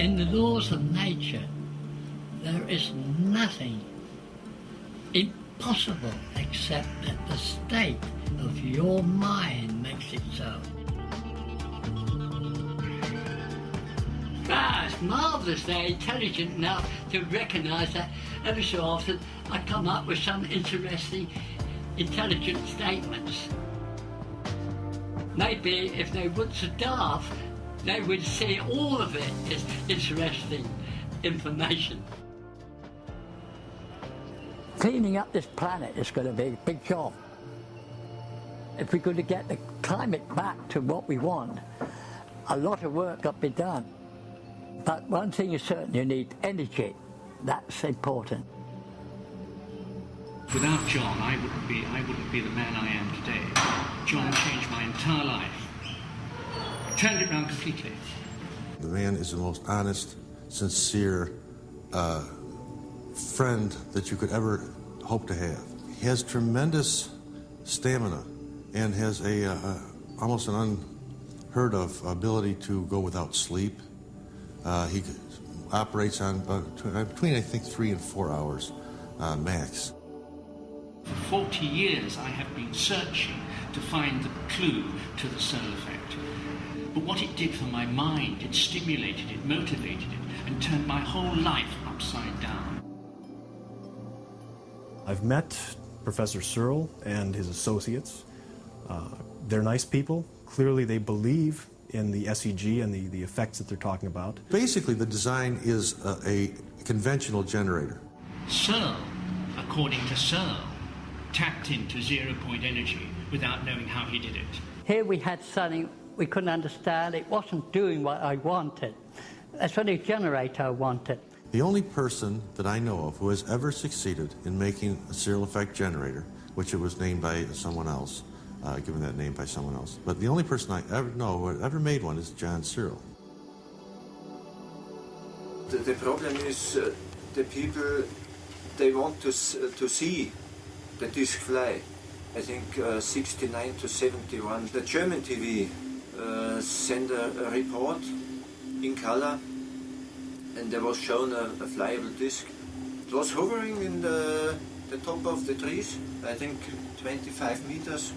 In the laws of nature, there is nothing impossible except that the state of your mind makes it so. It's marvellous they're intelligent enough to recognise that every so often I come up with some interesting, intelligent statements. Maybe if they weren't so daft, they would see all of it as interesting information. Cleaning up this planet is going to be a big job. If we're going to get the climate back to what we want, a lot of work got to be done. But one thing is certain, you need energy. That's important. Without John, I wouldn't be the man I am today. John changed my entire life. Turned it around completely. The man is the most honest, sincere friend that you could ever hope to have. He has tremendous stamina and has almost an unheard of ability to go without sleep. He operates on between, I think, 3 and 4 hours max. For 40 years I have been searching to find the clue to the Searl effect. But what it did for my mind, it stimulated it, motivated it, and turned my whole life upside down. I've met Professor Searl and his associates. They're nice people. Clearly they believe in the SEG and the effects that they're talking about. Basically, the design is a conventional generator. Searl, according to Searl, tapped into zero-point energy without knowing how he did it. Here we had something we couldn't understand. It wasn't doing what I wanted. That's what a generator wanted. The only person that I know of who has ever succeeded in making a Searl effect generator, which it was named by someone else, given that name by someone else, but the only person I ever know who ever made one is John Searl. The problem is the people, they want to see the disc fly. I think 69 to 71. The German TV sent a report in color, and there was shown a flyable disc. It was hovering in the top of the trees, I think 25 meters.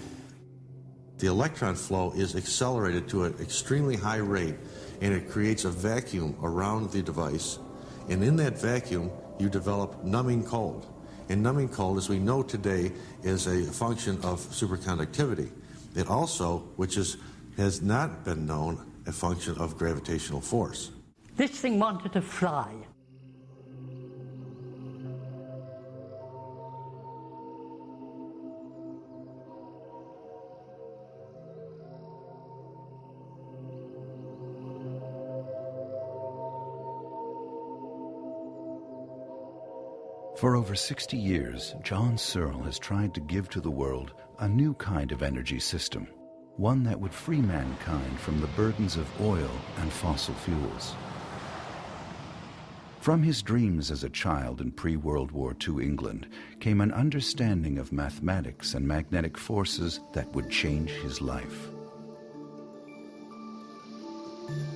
The electron flow is accelerated to an extremely high rate, and it creates a vacuum around the device. And in that vacuum, you develop numbing cold. And numbing cold, as we know today, is a function of superconductivity. It also, which has not been known, a function of gravitational force. This thing wanted to fly. For over 60 years, John Searl has tried to give to the world a new kind of energy system, one that would free mankind from the burdens of oil and fossil fuels. From his dreams as a child in pre-World War II England came an understanding of mathematics and magnetic forces that would change his life.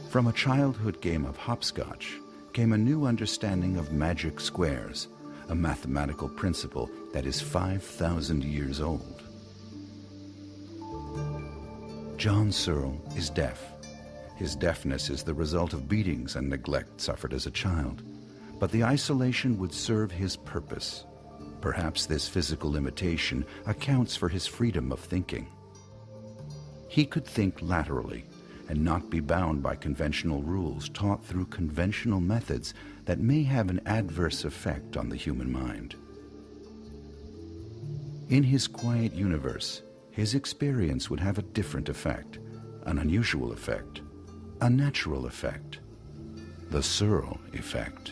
From a childhood game of hopscotch came a new understanding of magic squares, a mathematical principle that is 5,000 years old. John Searl is deaf. His deafness is the result of beatings and neglect suffered as a child. But the isolation would serve his purpose. Perhaps this physical limitation accounts for his freedom of thinking. He could think laterally and not be bound by conventional rules taught through conventional methods that may have an adverse effect on the human mind. In his quiet universe, his experience would have a different effect, an unusual effect, a natural effect, the Searl effect.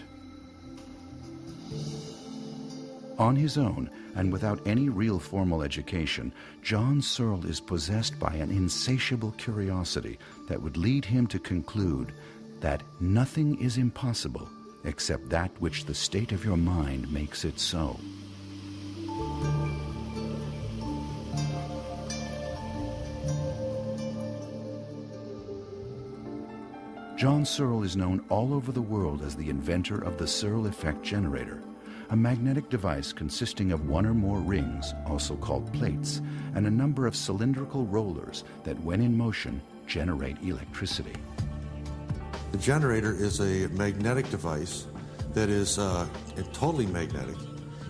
On his own, and without any real formal education, John Searl is possessed by an insatiable curiosity that would lead him to conclude that nothing is impossible except that which the state of your mind makes it so. John Searl is known all over the world as the inventor of the Searl effect generator, a magnetic device consisting of one or more rings, also called plates, and a number of cylindrical rollers that, when in motion, generate electricity. The generator is a magnetic device that is totally magnetic.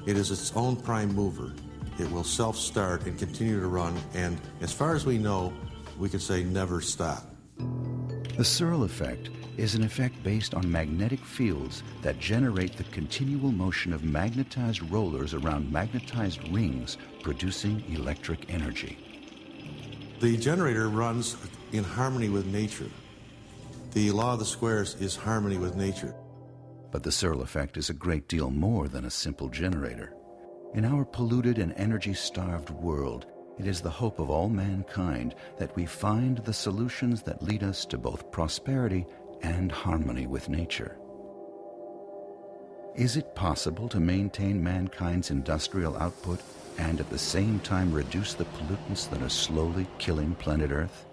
It is its own prime mover. It will self-start and continue to run, and as far as we know, we could say never stop. The Searl effect is an effect based on magnetic fields that generate the continual motion of magnetized rollers around magnetized rings, producing electric energy. The generator runs in harmony with nature. The law of the squares is harmony with nature. But the Searl effect is a great deal more than a simple generator. In our polluted and energy-starved world, it is the hope of all mankind that we find the solutions that lead us to both prosperity and harmony with nature. Is it possible to maintain mankind's industrial output and at the same time reduce the pollutants that are slowly killing planet Earth?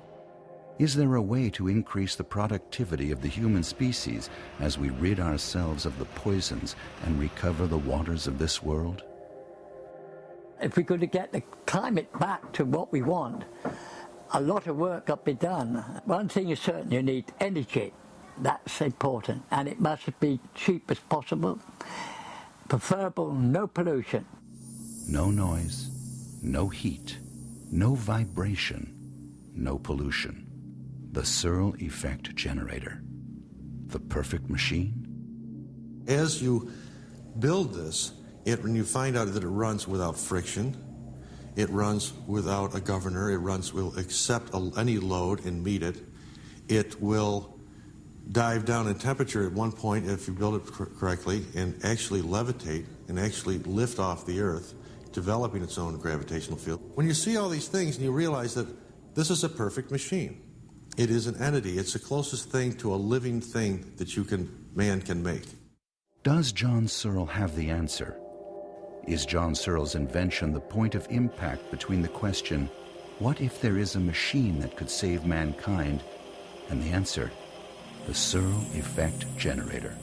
Is there a way to increase the productivity of the human species as we rid ourselves of the poisons and recover the waters of this world? If we're going to get the climate back to what we want, a lot of work got to be done. One thing is certain, you need energy. That's important, and it must be cheap as possible. Preferable, no pollution. No noise, no heat, no vibration, no pollution. The Searl effect generator. The perfect machine? As you build this, when you find out that it runs without friction, it runs without a governor, will accept any load and meet it. It will dive down in temperature at one point if you build it correctly and actually levitate and actually lift off the Earth, developing its own gravitational field. When you see all these things and you realize that this is a perfect machine. It is an entity. It's the closest thing to a living thing that man can make. Does John Searl have the answer? Is John Searl's invention the point of impact between the question, what if there is a machine that could save mankind, and the answer, the Searl effect generator?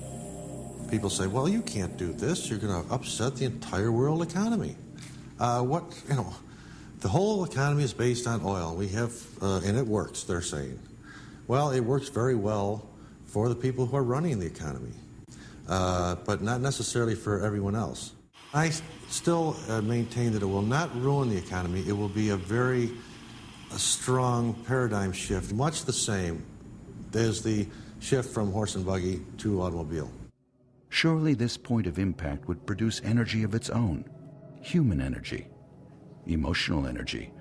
People say, well, you can't do this. You're going to upset the entire world economy. The whole economy is based on oil. We have, and it works, they're saying. Well, it works very well for the people who are running the economy, but not necessarily for everyone else. I still maintain that it will not ruin the economy. It will be a very strong paradigm shift, much the same as the shift from horse and buggy to automobile. Surely this point of impact would produce energy of its own, human energy, emotional energy,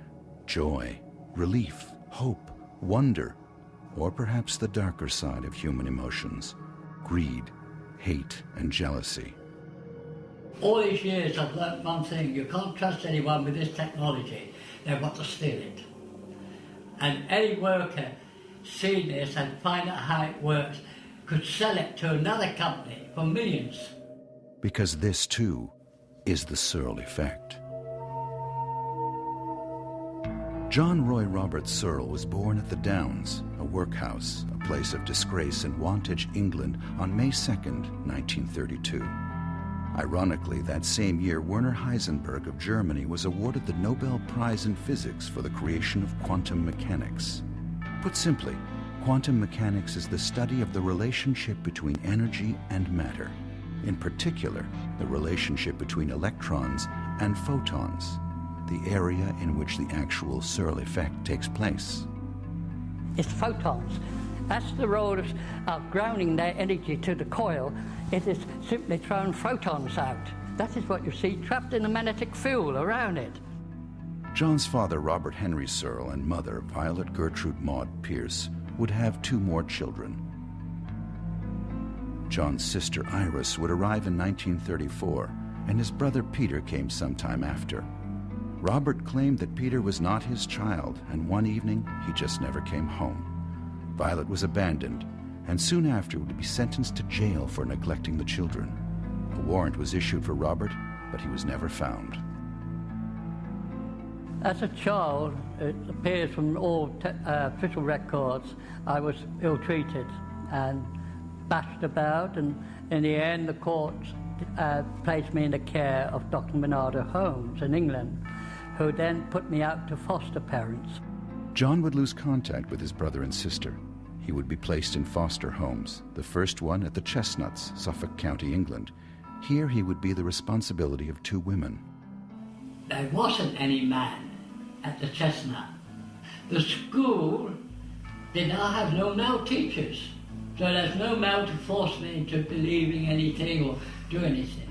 joy, relief, hope, wonder, or perhaps the darker side of human emotions, greed, hate, and jealousy. All these years I've learnt one thing: you can't trust anyone with this technology. They want to steal it. And any worker seeing this and find out how it works could sell it to another company for millions. Because this, too, is the Searl effect. John Roy Robert Searl was born at the Downs, a workhouse, a place of disgrace in Wantage, England, on May 2nd, 1932. Ironically, that same year, Werner Heisenberg of Germany was awarded the Nobel Prize in Physics for the creation of quantum mechanics. Put simply, quantum mechanics is the study of the relationship between energy and matter. In particular, the relationship between electrons and photons, the area in which the actual Searl effect takes place. It's photons. That's the role of grounding their energy to the coil. It is simply throwing photons out. That is what you see trapped in the magnetic field around it. John's father, Robert Henry Searl, and mother, Violet Gertrude Maud Pierce, would have 2 more children. John's sister Iris would arrive in 1934, and his brother Peter came sometime after. Robert claimed that Peter was not his child, and one evening he just never came home. Violet was abandoned, and soon after would be sentenced to jail for neglecting the children. A warrant was issued for Robert, but he was never found. As a child, it appears from all official records, I was ill-treated and bashed about, and in the end the courts placed me in the care of Dr. Menardo Holmes in England, who then put me out to foster parents. John would lose contact with his brother and sister. He would be placed in foster homes, the first one at the Chestnuts, Suffolk County, England. Here he would be the responsibility of 2 women. There wasn't any man at the Chestnut. The school did not have no male teachers, so there's no male to force me into believing anything or do anything.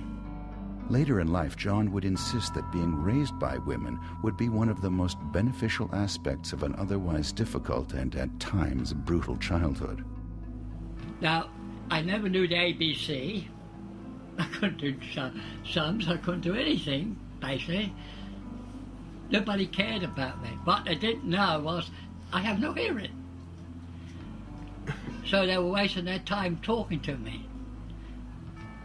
Later in life, John would insist that being raised by women would be one of the most beneficial aspects of an otherwise difficult and at times brutal childhood. Now, I never knew the ABC. I couldn't do sums, I couldn't do anything, basically. Nobody cared about me. What they didn't know was I have no hearing. So they were wasting their time talking to me.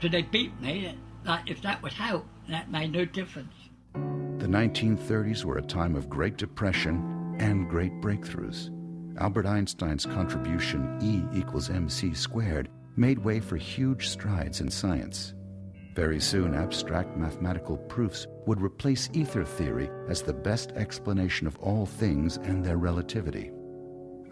So they beat me. Like, if that would help, that made no difference. The 1930s were a time of Great Depression and great breakthroughs. Albert Einstein's contribution, E=mc², made way for huge strides in science. Very soon, abstract mathematical proofs would replace ether theory as the best explanation of all things and their relativity.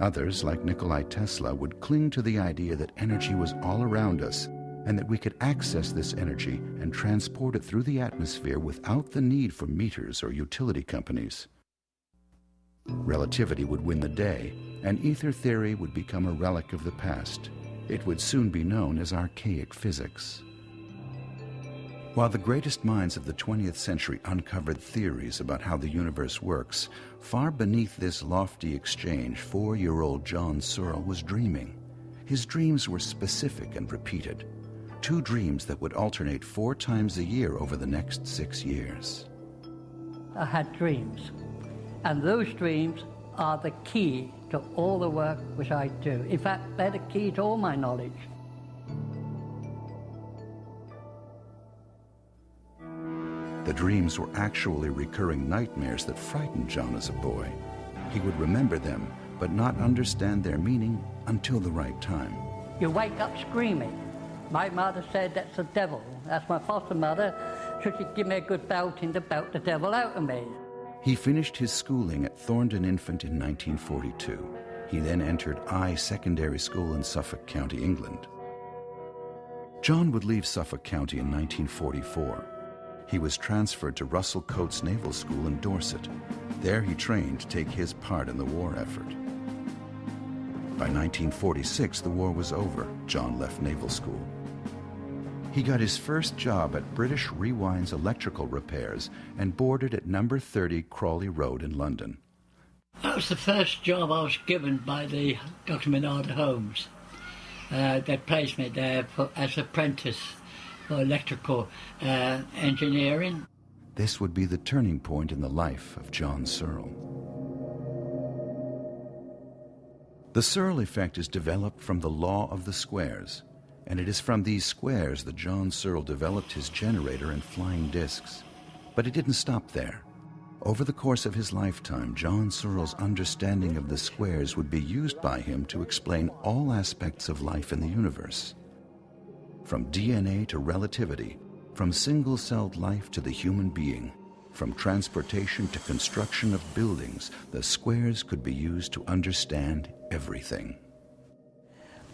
Others, like Nikola Tesla, would cling to the idea that energy was all around us and that we could access this energy and transport it through the atmosphere without the need for meters or utility companies. Relativity would win the day, and ether theory would become a relic of the past. It would soon be known as archaic physics. While the greatest minds of the 20th century uncovered theories about how the universe works, far beneath this lofty exchange, 4-year-old John Searl was dreaming. His dreams were specific and repeated. 2 dreams that would alternate 4 times a year over the next 6 years. I had dreams, and those dreams are the key to all the work which I do. In fact, they're the key to all my knowledge. The dreams were actually recurring nightmares that frightened John as a boy. He would remember them, but not understand their meaning until the right time. You wake up screaming. My mother said that's the devil. That's my foster mother. So she'd give me a good belting to belt the devil out of me. He finished his schooling at Thorndon Infant in 1942. He then entered Secondary School in Suffolk County, England. John would leave Suffolk County in 1944. He was transferred to Russell Coates Naval School in Dorset. There he trained to take his part in the war effort. By 1946, the war was over. John left naval school. He got his first job at British Rewind's electrical repairs and boarded at number 30 Crawley Road in London. That was the first job I was given by the Dr. Menardo Holmes. They placed me there as apprentice for electrical engineering. This would be the turning point in the life of John Searl. The Searl effect is developed from the law of the squares, and it is from these squares that John Searl developed his generator and flying discs. But it didn't stop there. Over the course of his lifetime, John Searl's understanding of the squares would be used by him to explain all aspects of life in the universe. From DNA to relativity, from single-celled life to the human being, from transportation to construction of buildings, the squares could be used to understand everything.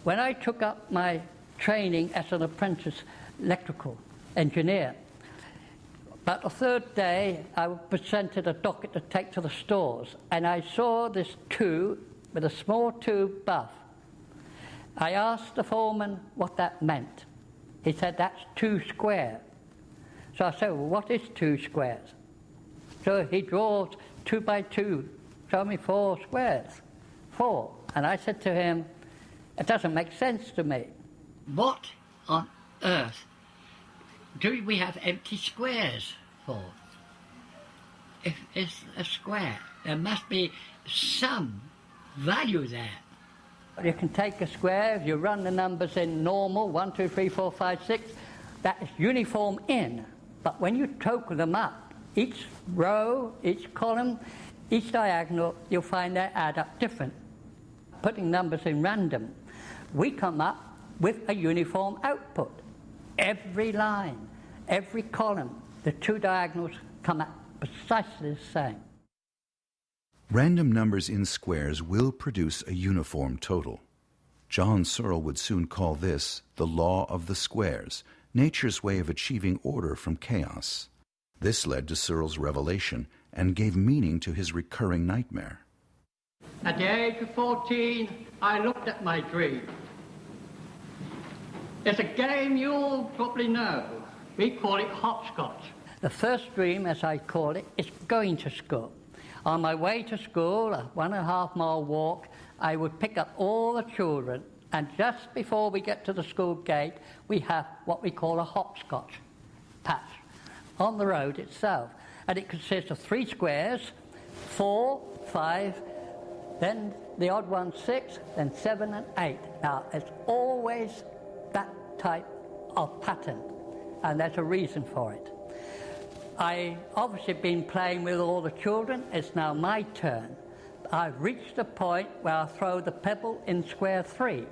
When I took up my training as an apprentice electrical engineer, about the 3rd day I was presented a docket to take to the stores, and I saw this tube with a small tube buff. I asked the foreman what that meant. He said, that's 2 squares. So I said, well, what is 2 squares? So he draws 2 by 2, show me 4 squares. 4. And I said to him, it doesn't make sense to me. What on earth do we have empty squares for? If it's a square, there must be some value there. You can take a square, if you run the numbers in normal, 1, 2, 3, 4, 5, 6, that is uniform in. But when you total them up, each row, each column, each diagonal, you'll find they add up different. Putting numbers in random. we come up with a uniform output. Every line, every column, the two diagonals come out precisely the same. Random numbers in squares will produce a uniform total. John Searl would soon call this the law of the squares, nature's way of achieving order from chaos. This led to Searl's revelation and gave meaning to his recurring nightmare. At the age of 14, I looked at my dream. It's a game you all probably know. We call it hopscotch. The first dream, as I call it, is going to school. On my way to school, a 1.5 mile walk, I would pick up all the children, and just before we get to the school gate, we have what we call a hopscotch patch on the road itself. And it consists of 3 squares, 4, 5, then the odd one 6, then 7 and 8. Now, it's always that type of pattern, and there's a reason for it. I obviously been playing with all the children. It's now my turn. I've reached the point where I throw the pebble in square 3.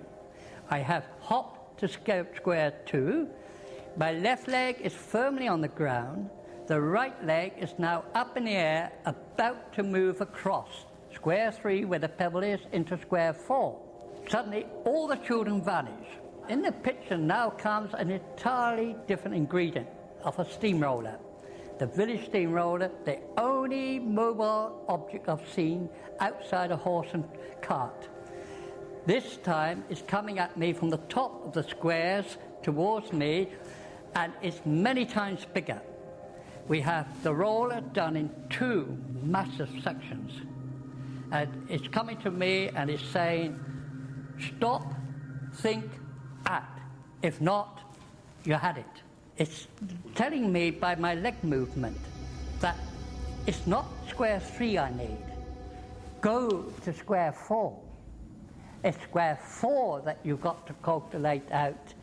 I have hopped to square 2. My left leg is firmly on the ground. The right leg is now up in the air, about to move across square 3, where the pebble is, into square 4. Suddenly, all the children vanish. In the picture now comes an entirely different ingredient of a steamroller. The village steamroller, the only mobile object I've seen outside a horse and cart. This time it's coming at me from the top of the squares towards me, and it's many times bigger. We have the roller done in 2 massive sections. And it's coming to me and it's saying, stop, think, act. If not, you had it. It's telling me by my leg movement that it's not square 3 I need. Go to square 4. It's square 4 that you've got to calculate out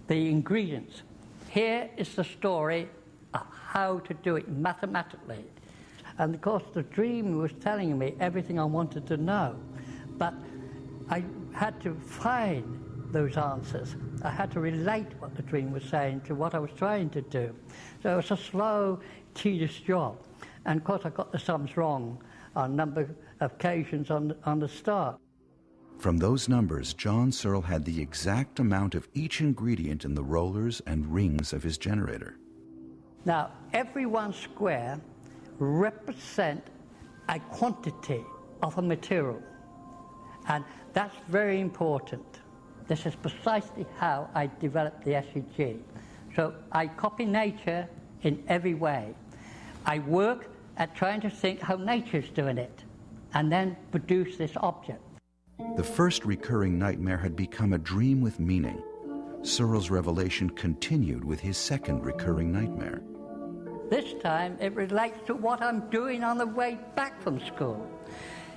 the ingredients. Here is the story of how to do it mathematically. And of course the dream was telling me everything I wanted to know. But I had to find those answers. I had to relate what the dream was saying to what I was trying to do. So it was a slow, tedious job. And of course I got the sums wrong on a number of occasions on the start. From those numbers, John Searl had the exact amount of each ingredient in the rollers and rings of his generator. Now, every one square represents a quantity of a material. And that's very important. This is precisely how I developed the SEG. So I copy nature in every way. I work at trying to think how nature's doing it, and then produce this object. The first recurring nightmare had become a dream with meaning. Searl's revelation continued with his second recurring nightmare. This time it relates to what I'm doing on the way back from school.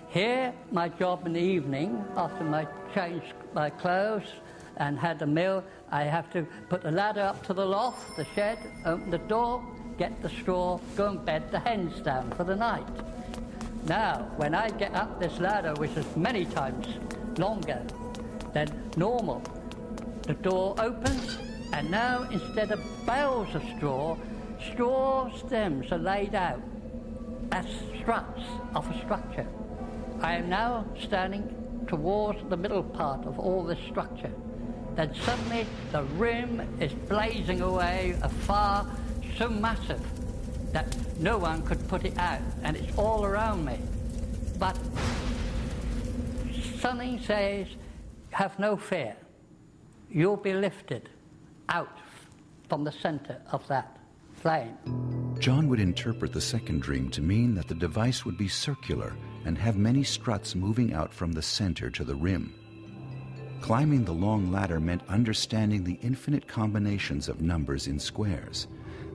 Here, my job in the evening, after I changed my clothes and had a meal, I have to put the ladder up to the loft, the shed, open the door, get the straw, go and bed the hens down for the night. Now, when I get up this ladder, which is many times longer than normal, the door opens, and now instead of bales of straw stems are laid out as struts of a structure. I am now standing towards the middle part of all this structure. Then suddenly the rim is blazing away afar, so massive that no one could put it out, and it's all around me. But something says, have no fear. You'll be lifted out from the center of that flame. John would interpret the second dream to mean that the device would be circular and have many struts moving out from the center to the rim. Climbing the long ladder meant understanding the infinite combinations of numbers in squares.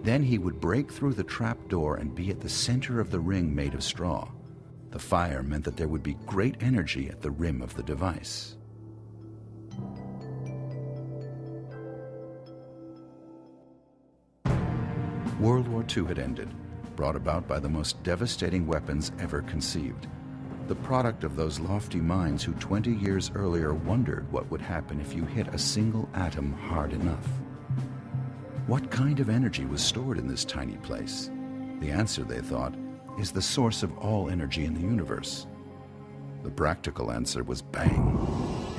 Then he would break through the trap door and be at the center of the ring made of straw. The fire meant that there would be great energy at the rim of the device. World War II had ended, brought about by the most devastating weapons ever conceived. the product of those lofty minds who 20 years earlier wondered what would happen if you hit a single atom hard enough. What kind of energy was stored in this tiny place? The answer, they thought, is the source of all energy in the universe. The practical answer was bang.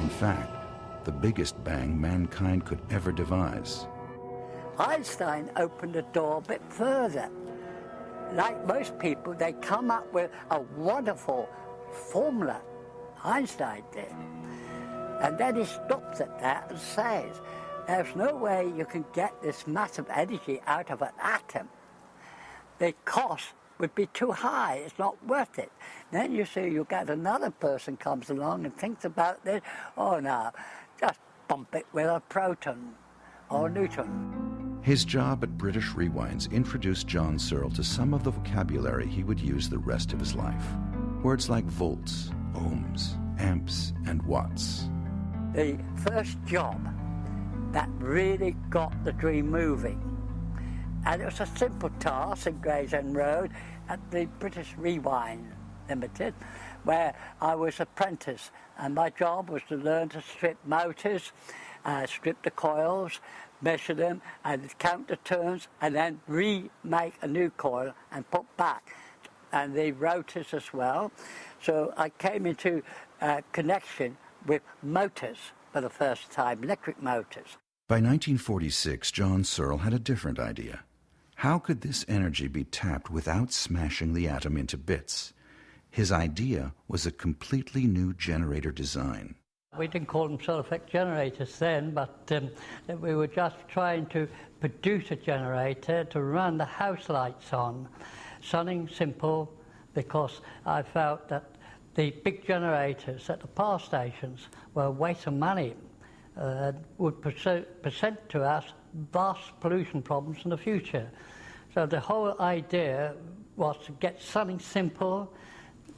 In fact, the biggest bang mankind could ever devise. Einstein opened the door a bit further. Like most people, they come up with a wonderful formula. Einstein did. And then he stops at that and says, there's no way you can get this massive energy out of an atom. The cost would be too high. It's not worth it. Then you see you get another person comes along and thinks about this. Oh no, just bump it with a proton or a neutron. His job at British Rewinds introduced John Searl to some of the vocabulary he would use the rest of his life. Words like volts, ohms, amps, and watts. The first job that really got the dream moving. And it was a simple task in Gray's End Road at the British Rewind Limited, where I was apprentice, and my job was to learn to strip motors, strip the coils, measure them, and count the turns, and then remake a new coil and put back, and the rotors as well. So I came into connection with motors for the first time, electric motors. By 1946, John Searl had a different idea. How could this energy be tapped without smashing the atom into bits? His idea was a completely new generator design. We didn't call them Searl effect generators then, but we were just trying to produce a generator to run the house lights on. Something simple, because I felt that the big generators at the power stations were a waste of money, would present to us vast pollution problems in the future. So the whole idea was to get something simple,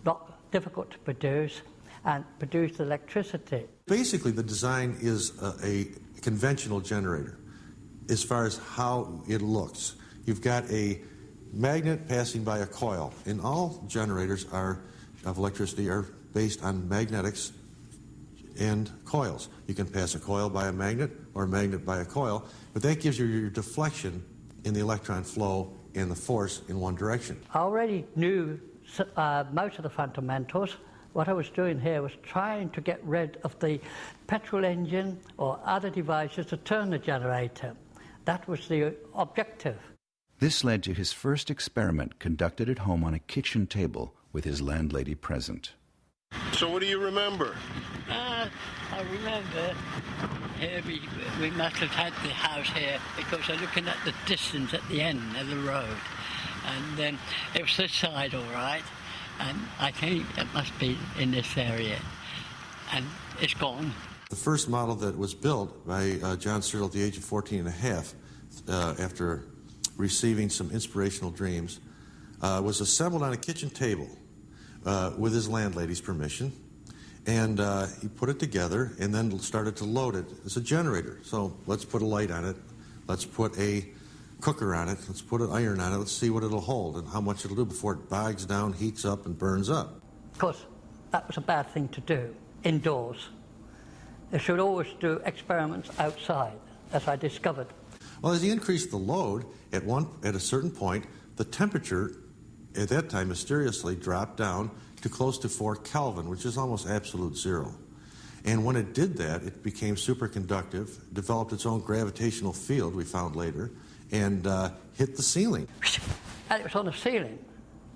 not difficult to produce, and produce electricity. Basically, the design is a conventional generator as far as how it looks. You've got a magnet passing by a coil, and all generators of electricity are based on magnetics and coils. You can pass a coil by a magnet or a magnet by a coil, but that gives you your deflection in the electron flow and the force in one direction. I already knew most of the fundamentals. What I was doing here was trying to get rid of the petrol engine or other devices to turn the generator. That was the objective. This led to his first experiment conducted at home on a kitchen table with his landlady present. So what do you remember? I remember here we must have had the house here because I'm looking at the distance at the end of the road. And then it was this side all right, and I think it must be in this area. And it's gone. The first model that was built by John Searl at the age of 14 and a half, after receiving some inspirational dreams, was assembled on a kitchen table with his landlady's permission. And he put it together and then started to load it as a generator. So let's put a light on it. Let's put a cooker on it. Let's put an iron on it. Let's see what it'll hold and how much it'll do before it bogs down, heats up, and burns up. Of course, that was a bad thing to do, indoors. They should always do experiments outside, as I discovered. Well, as he increased the load, at a certain point, the temperature at that time mysteriously dropped down to close to 4 Kelvin, which is almost absolute zero. And when it did that, it became superconductive, developed its own gravitational field, we found later, and hit the ceiling. And it was on the ceiling.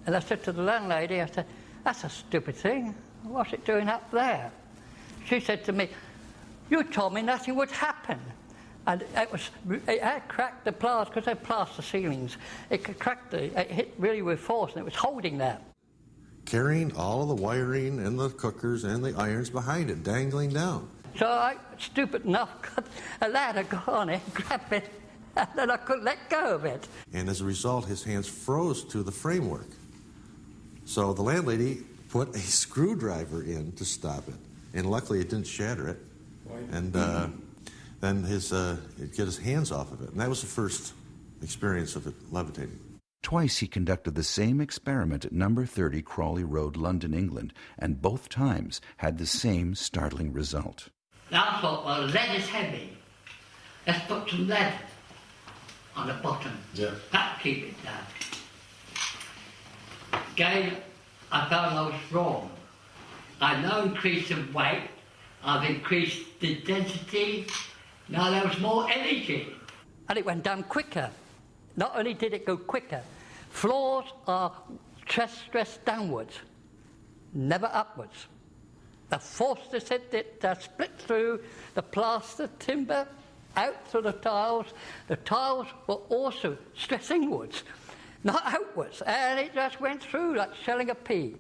And I said to the landlady, I said, that's a stupid thing. What's it doing up there? She said to me, you told me nothing would happen. And it had cracked the plaster, because they plaster ceilings. It hit really with force, and it was holding that. Carrying all of the wiring and the cookers and the irons behind it, dangling down. So I, stupid enough, got a ladder, go on it, grab it, and then I couldn't let go of it. And as a result, his hands froze to the framework. So the landlady put a screwdriver in to stop it, and luckily it didn't shatter it. And then he'd get his hands off of it. And that was the first experience of it levitating. Twice he conducted the same experiment at number 30 Crawley Road, London, England, and both times had the same startling result. Now I thought, well, lead is heavy. Let's put some lead on the bottom. Yeah. That'll keep it down. Again, I found I was wrong. I've no increase in weight. I've increased the density. Now there was more energy. And it went down quicker. Not only did it go quicker, floors are stressed downwards, never upwards. The force to sit it split through the plaster timber, out through the tiles. The tiles were also stressed inwards, not outwards. And it just went through like shelling a pea,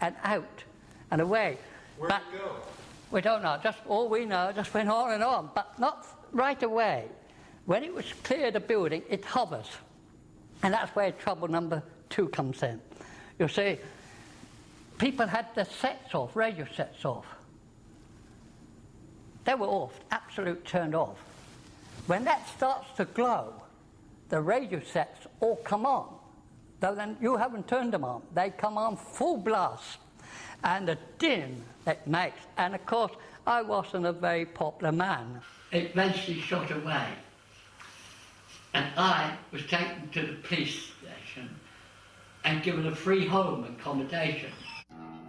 and out and away. Where'd it go? We don't know. Just all we know, just went on and on, but not right away. When it was clear the building, it hovers. And that's where trouble number 2 comes in. You see, people had the sets off, radio sets off. They were off, absolute turned off. When that starts to glow, the radio sets all come on. Though then you haven't turned them on. They come on full blast. And the din it makes. And of course, I wasn't a very popular man. It eventually shot away. And I was taken to the police station and given a free home accommodation.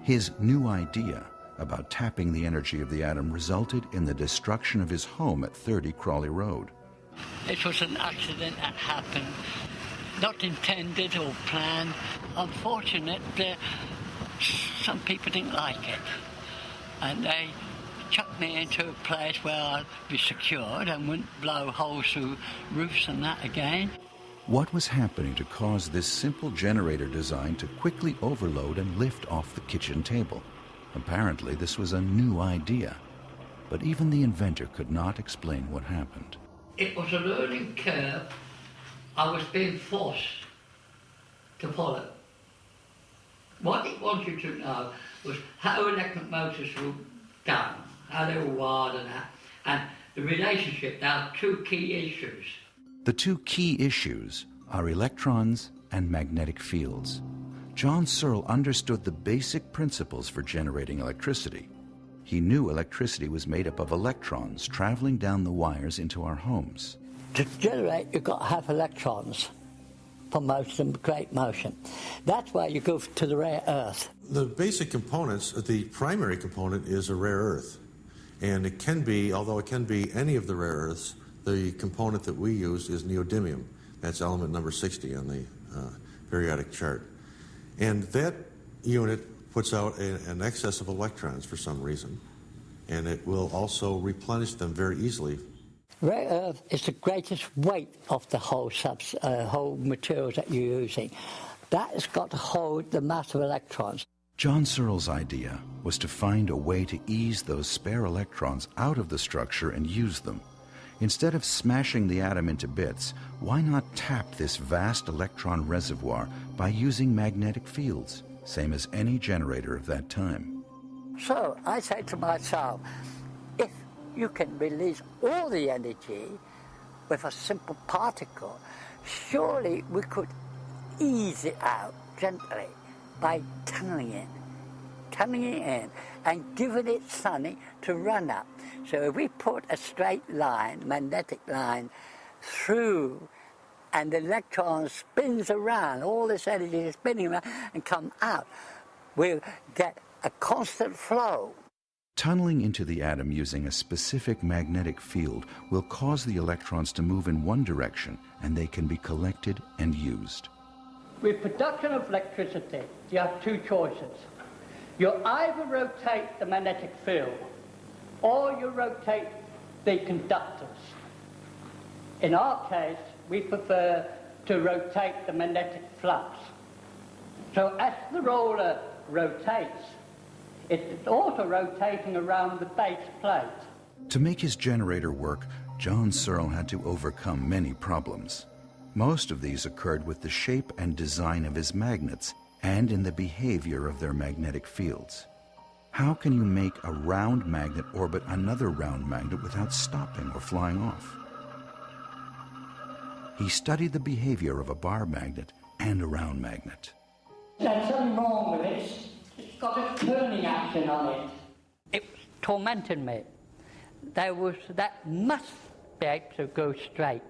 His new idea about tapping the energy of the atom resulted in the destruction of his home at 30 Crawley Road. It was an accident that happened, not intended or planned. Unfortunate, some people didn't like it. And they chucked me into a place where I'd be secured and wouldn't blow holes through roofs and that again. What was happening to cause this simple generator design to quickly overload and lift off the kitchen table? Apparently, this was a new idea, but even the inventor could not explain what happened. It was a learning curve I was being forced to follow. What it wanted to know was how electric motors were done, how they were wired and that, and the relationship. There are 2 key issues. The 2 key issues are electrons and magnetic fields. John Searl understood the basic principles for generating electricity. He knew electricity was made up of electrons traveling down the wires into our homes. To generate, you've got to have electrons for motion, create motion. That's why you go to the rare earth. The basic components, the primary component is a rare earth. And it can be, although it can be any of the rare earths, the component that we use is neodymium. That's element number 60 on the periodic chart. And that unit puts out an excess of electrons for some reason. And it will also replenish them very easily. Rare earth is the greatest weight of the whole materials that you're using. That has got to hold the mass of electrons. John Searl's idea was to find a way to ease those spare electrons out of the structure and use them. Instead of smashing the atom into bits, why not tap this vast electron reservoir by using magnetic fields, same as any generator of that time? So I say to myself, if you can release all the energy with a simple particle, surely we could ease it out gently by tunneling it in and giving it something to run up. So if we put a straight line, magnetic line, through and the electron spins around, all this energy is spinning around and come out, we'll get a constant flow. Tunneling into the atom using a specific magnetic field will cause the electrons to move in one direction, and they can be collected and used. With production of electricity, you have 2 choices. You either rotate the magnetic field, or you rotate the conductors. In our case, we prefer to rotate the magnetic flux. So as the roller rotates, it's also rotating around the base plate. To make his generator work, John Searl had to overcome many problems. Most of these occurred with the shape and design of his magnets and in the behavior of their magnetic fields. How can you make a round magnet orbit another round magnet without stopping or flying off? He studied the behavior of a bar magnet and around magnet. There's something wrong with it. It's got a turning action on it. It tormented me. That must be able to go straight.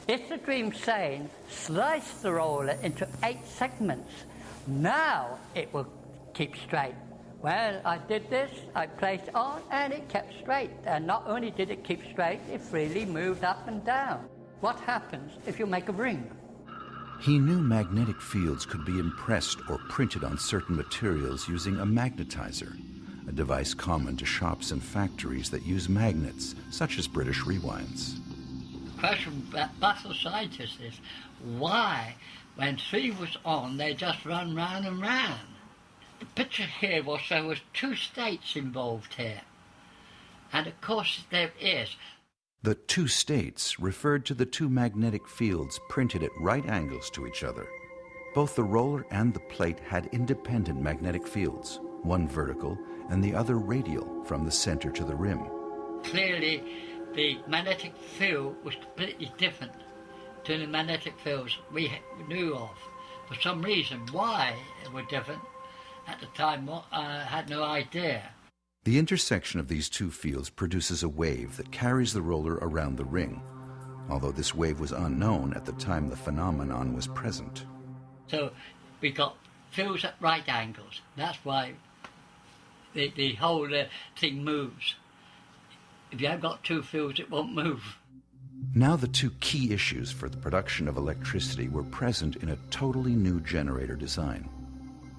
It's the dream saying, slice the roller into 8 segments. Now it will keep straight. Well, I did this, I placed it on, and it kept straight. And not only did it keep straight, it freely moved up and down. What happens if you make a ring? He knew magnetic fields could be impressed or printed on certain materials using a magnetizer, a device common to shops and factories that use magnets, such as British rewinds. The question that baffles scientists is why, when 3 was on, they just run round and round. The picture here was there was 2 states involved here, and of course there is. The 2 states referred to the 2 magnetic fields printed at right angles to each other. Both the roller and the plate had independent magnetic fields, one vertical and the other radial from the center to the rim. Clearly, the magnetic field was completely different to the magnetic fields we knew of. For some reason, why they were different at the time, I had no idea. The intersection of these 2 fields produces a wave that carries the roller around the ring, although this wave was unknown at the time the phenomenon was present. So we got fields at right angles. That's why the whole thing moves. If you have got 2 fields, it won't move. Now the 2 key issues for the production of electricity were present in a totally new generator design.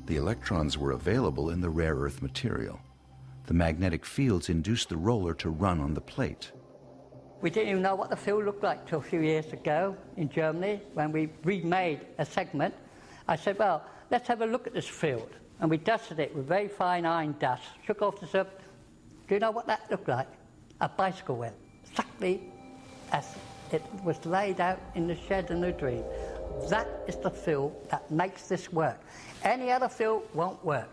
The electrons were available in the rare earth material. The magnetic fields induced the roller to run on the plate. We didn't even know what the field looked like till a few years ago in Germany when we remade a segment. I said, well, let's have a look at this field. And we dusted it with very fine iron dust, shook off the surface. Do you know what that looked like? A bicycle wheel, exactly as it was laid out in the shed in the dream. That is the field that makes this work. Any other field won't work.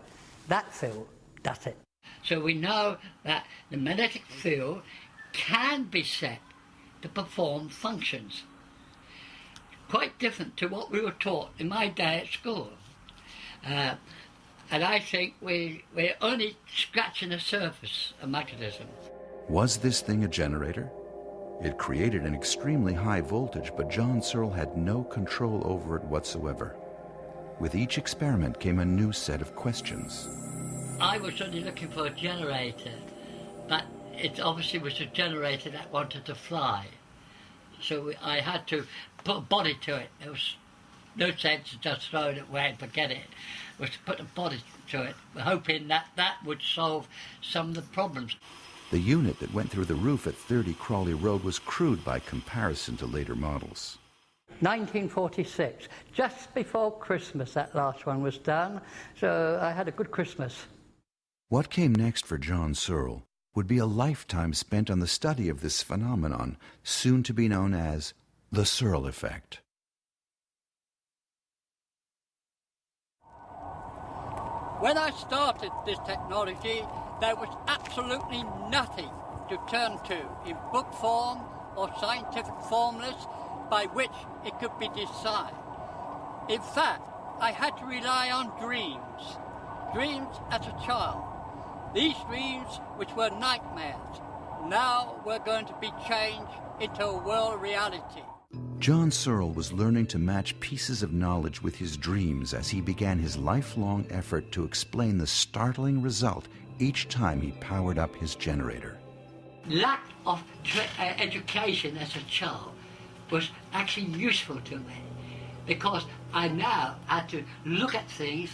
That field does it. So we know that the magnetic field can be set to perform functions. Quite different to what we were taught in my day at school. And I think we're only scratching the surface of magnetism. Was this thing a generator? It created an extremely high voltage, but John Searl had no control over it whatsoever. With each experiment came a new set of questions. I was only looking for a generator, but it obviously was a generator that wanted to fly. So I had to put a body to it. There was no sense of just throwing it away and forget it. It was to put a body to it, hoping that that would solve some of the problems. The unit that went through the roof at 30 Crawley Road was crude by comparison to later models. 1946, just before Christmas that last one was done, so I had a good Christmas. What came next for John Searl would be a lifetime spent on the study of this phenomenon, soon to be known as the Searl effect. When I started this technology, there was absolutely nothing to turn to in book form or scientific formulas by which it could be decided. In fact, I had to rely on dreams as a child. These dreams, which were nightmares, now were going to be changed into a world reality. John Searl was learning to match pieces of knowledge with his dreams as he began his lifelong effort to explain the startling result each time he powered up his generator. Lack of education as a child was actually useful to me because I now had to look at things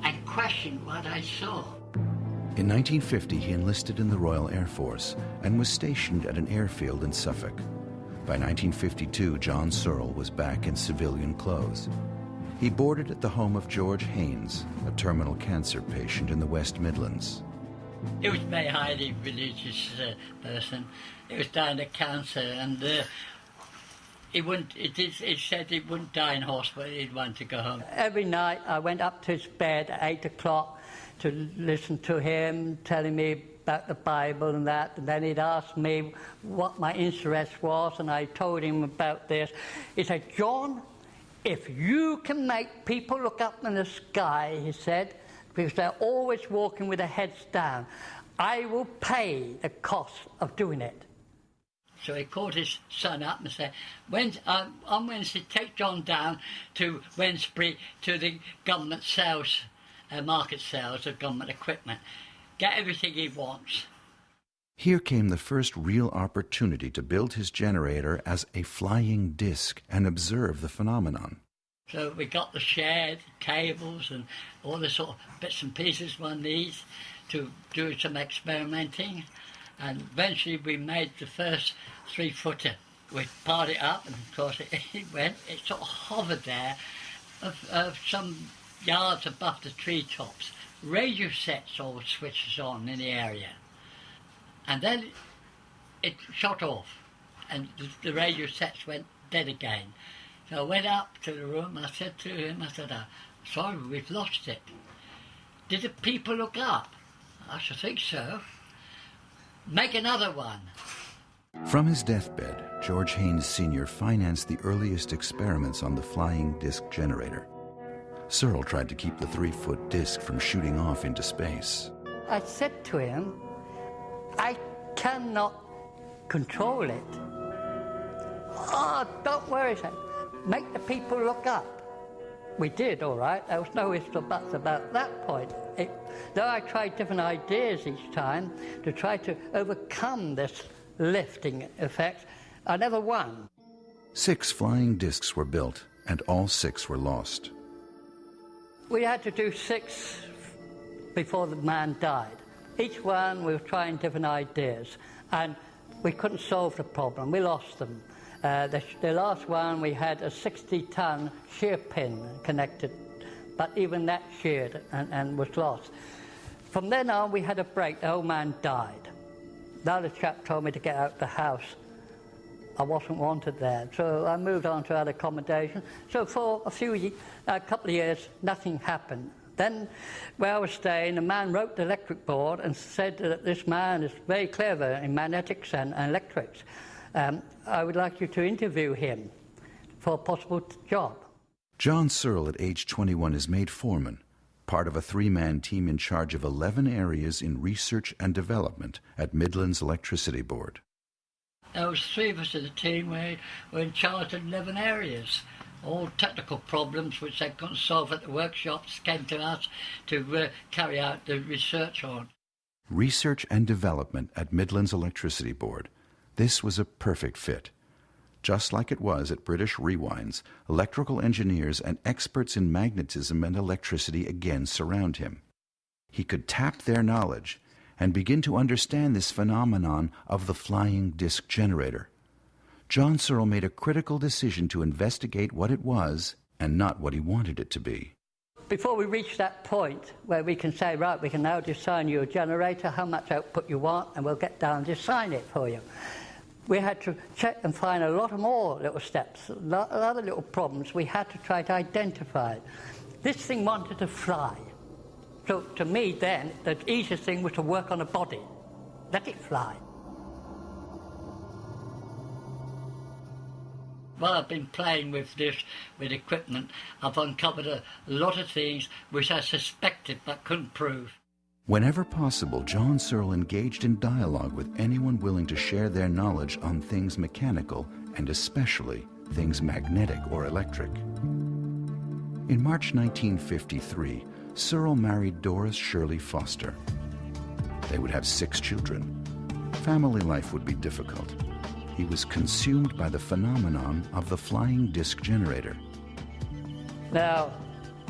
and question what I saw. In 1950, he enlisted in the Royal Air Force and was stationed at an airfield in Suffolk. By 1952, John Searl was back in civilian clothes. He boarded at the home of George Haynes, a terminal cancer patient in the West Midlands. He was a very highly religious person. He was dying of cancer, and he said he wouldn't die in hospital, he'd want to go home. Every night I went up to his bed at 8 o'clock to listen to him, telling me about the Bible and that, and then he'd ask me what my interest was, and I told him about this. He said, John, If you can make people look up in the sky, he said, because they're always walking with their heads down, I will pay the cost of doing it. So he called his son up and said, on Wednesday, take John down to Wednesbury to the government sales, market sales of government equipment. Get everything he wants. Here came the first real opportunity to build his generator as a flying disc and observe the phenomenon. So we got the shed, cables and all the sort of bits and pieces one needs to do some experimenting. And eventually we made the first 3-footer. We piled it up and of course it sort of hovered there of some yards above the treetops. Radio sets all switches on in the area. And then it shot off and the radio sets went dead again. So I went up to the room, I said to him, sorry, we've lost it. Did the people look up? I should think so. Make another one. From his deathbed, George Haynes Sr. financed the earliest experiments on the flying disc generator. Searl tried to keep the 3-foot disc from shooting off into space. I said to him, I cannot control it. Oh, don't worry, son. Make the people look up. We did, all right. There was no ifs or buts about that point. Though I tried different ideas each time to try to overcome this lifting effect, I never won. 6 flying discs were built, and all 6 were lost. We had to do 6 before the man died. Each one we were trying different ideas, and we couldn't solve the problem. We lost them. The last one, we had a 60-ton shear pin connected, but even that sheared and was lost. From then on, we had a break. The old man died. The other chap told me to get out of the house. I wasn't wanted there, so I moved on to other accommodation. So for a couple of years, nothing happened. Then, where I was staying, the man wrote the electric board and said that this man is very clever in magnetics and electrics. I would like you to interview him for a possible job. John Searl, at age 21, is made foreman, part of a 3-man team in charge of 11 areas in research and development at Midlands Electricity Board. There was 3 of us in the team. We were in charge of 11 areas. All technical problems which they couldn't solve at the workshops came to us to carry out the research on. Research and development at Midlands Electricity Board. This was a perfect fit. Just like it was at British Rewinds, electrical engineers and experts in magnetism and electricity again surround him. He could tap their knowledge and begin to understand this phenomenon of the flying disc generator. John Searl made a critical decision to investigate what it was and not what he wanted it to be. Before we reach that point where we can say, right, we can now design you a generator, how much output you want, and we'll get down and design it for you. We had to check and find a lot of more little steps, a lot of other little problems we had to try to identify. This thing wanted to fly. So to me then, the easiest thing was to work on a body. Let it fly. While I've been playing with this, with equipment, I've uncovered a lot of things which I suspected but couldn't prove. Whenever possible, John Searl engaged in dialogue with anyone willing to share their knowledge on things mechanical and especially things magnetic or electric. In March 1953, Searl married Doris Shirley Foster. They would have 6 children. Family life would be difficult. He was consumed by the phenomenon of the flying disc generator. Now,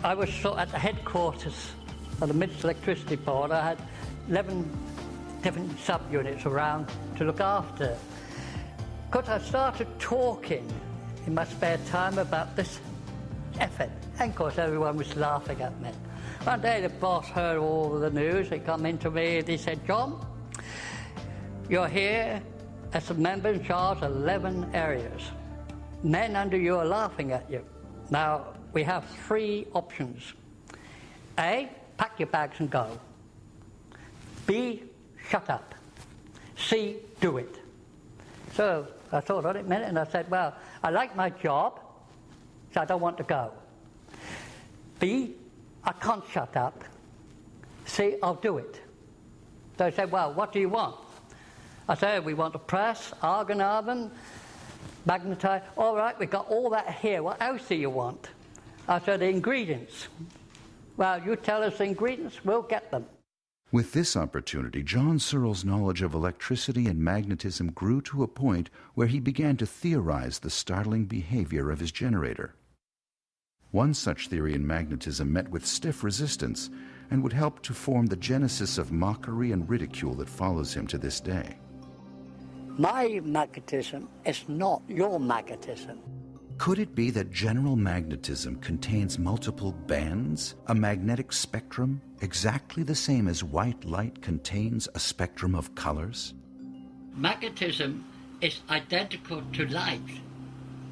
I was at the headquarters of the Midlands Electricity Board. I had 11 different subunits around to look after. Because I started talking in my spare time about this effort. And of course, everyone was laughing at me. One day the boss heard all the news. He come into me and he said, John, you're here as a member in charge of 11 areas. Men under you are laughing at you. Now, we have 3 options. A, pack your bags and go. B, shut up. C, do it. So I thought on it a minute and I said, well, I like my job. I don't want to go. B, I can't shut up. C, I'll do it. So they said, well, what do you want? I said, we want to press, argon oven, magnetite. All right, we've got all that here. What else do you want? I said, the ingredients. Well, you tell us the ingredients, we'll get them. With this opportunity, John Searl's knowledge of electricity and magnetism grew to a point where he began to theorize the startling behavior of his generator. One such theory in magnetism met with stiff resistance and would help to form the genesis of mockery and ridicule that follows him to this day. My magnetism is not your magnetism. Could it be that general magnetism contains multiple bands, a magnetic spectrum, exactly the same as white light contains a spectrum of colors? Magnetism is identical to light.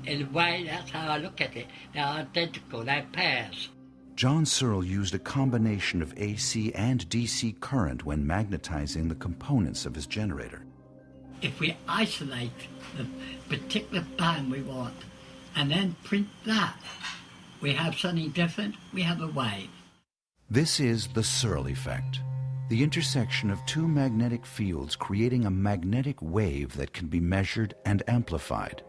In a way, that's how I look at it. They're identical, they're pairs. John Searl used a combination of AC and DC current when magnetizing the components of his generator. If we isolate the particular band we want and then print that, we have something different, we have a wave. This is the Searl effect, the intersection of two magnetic fields creating a magnetic wave that can be measured and amplified.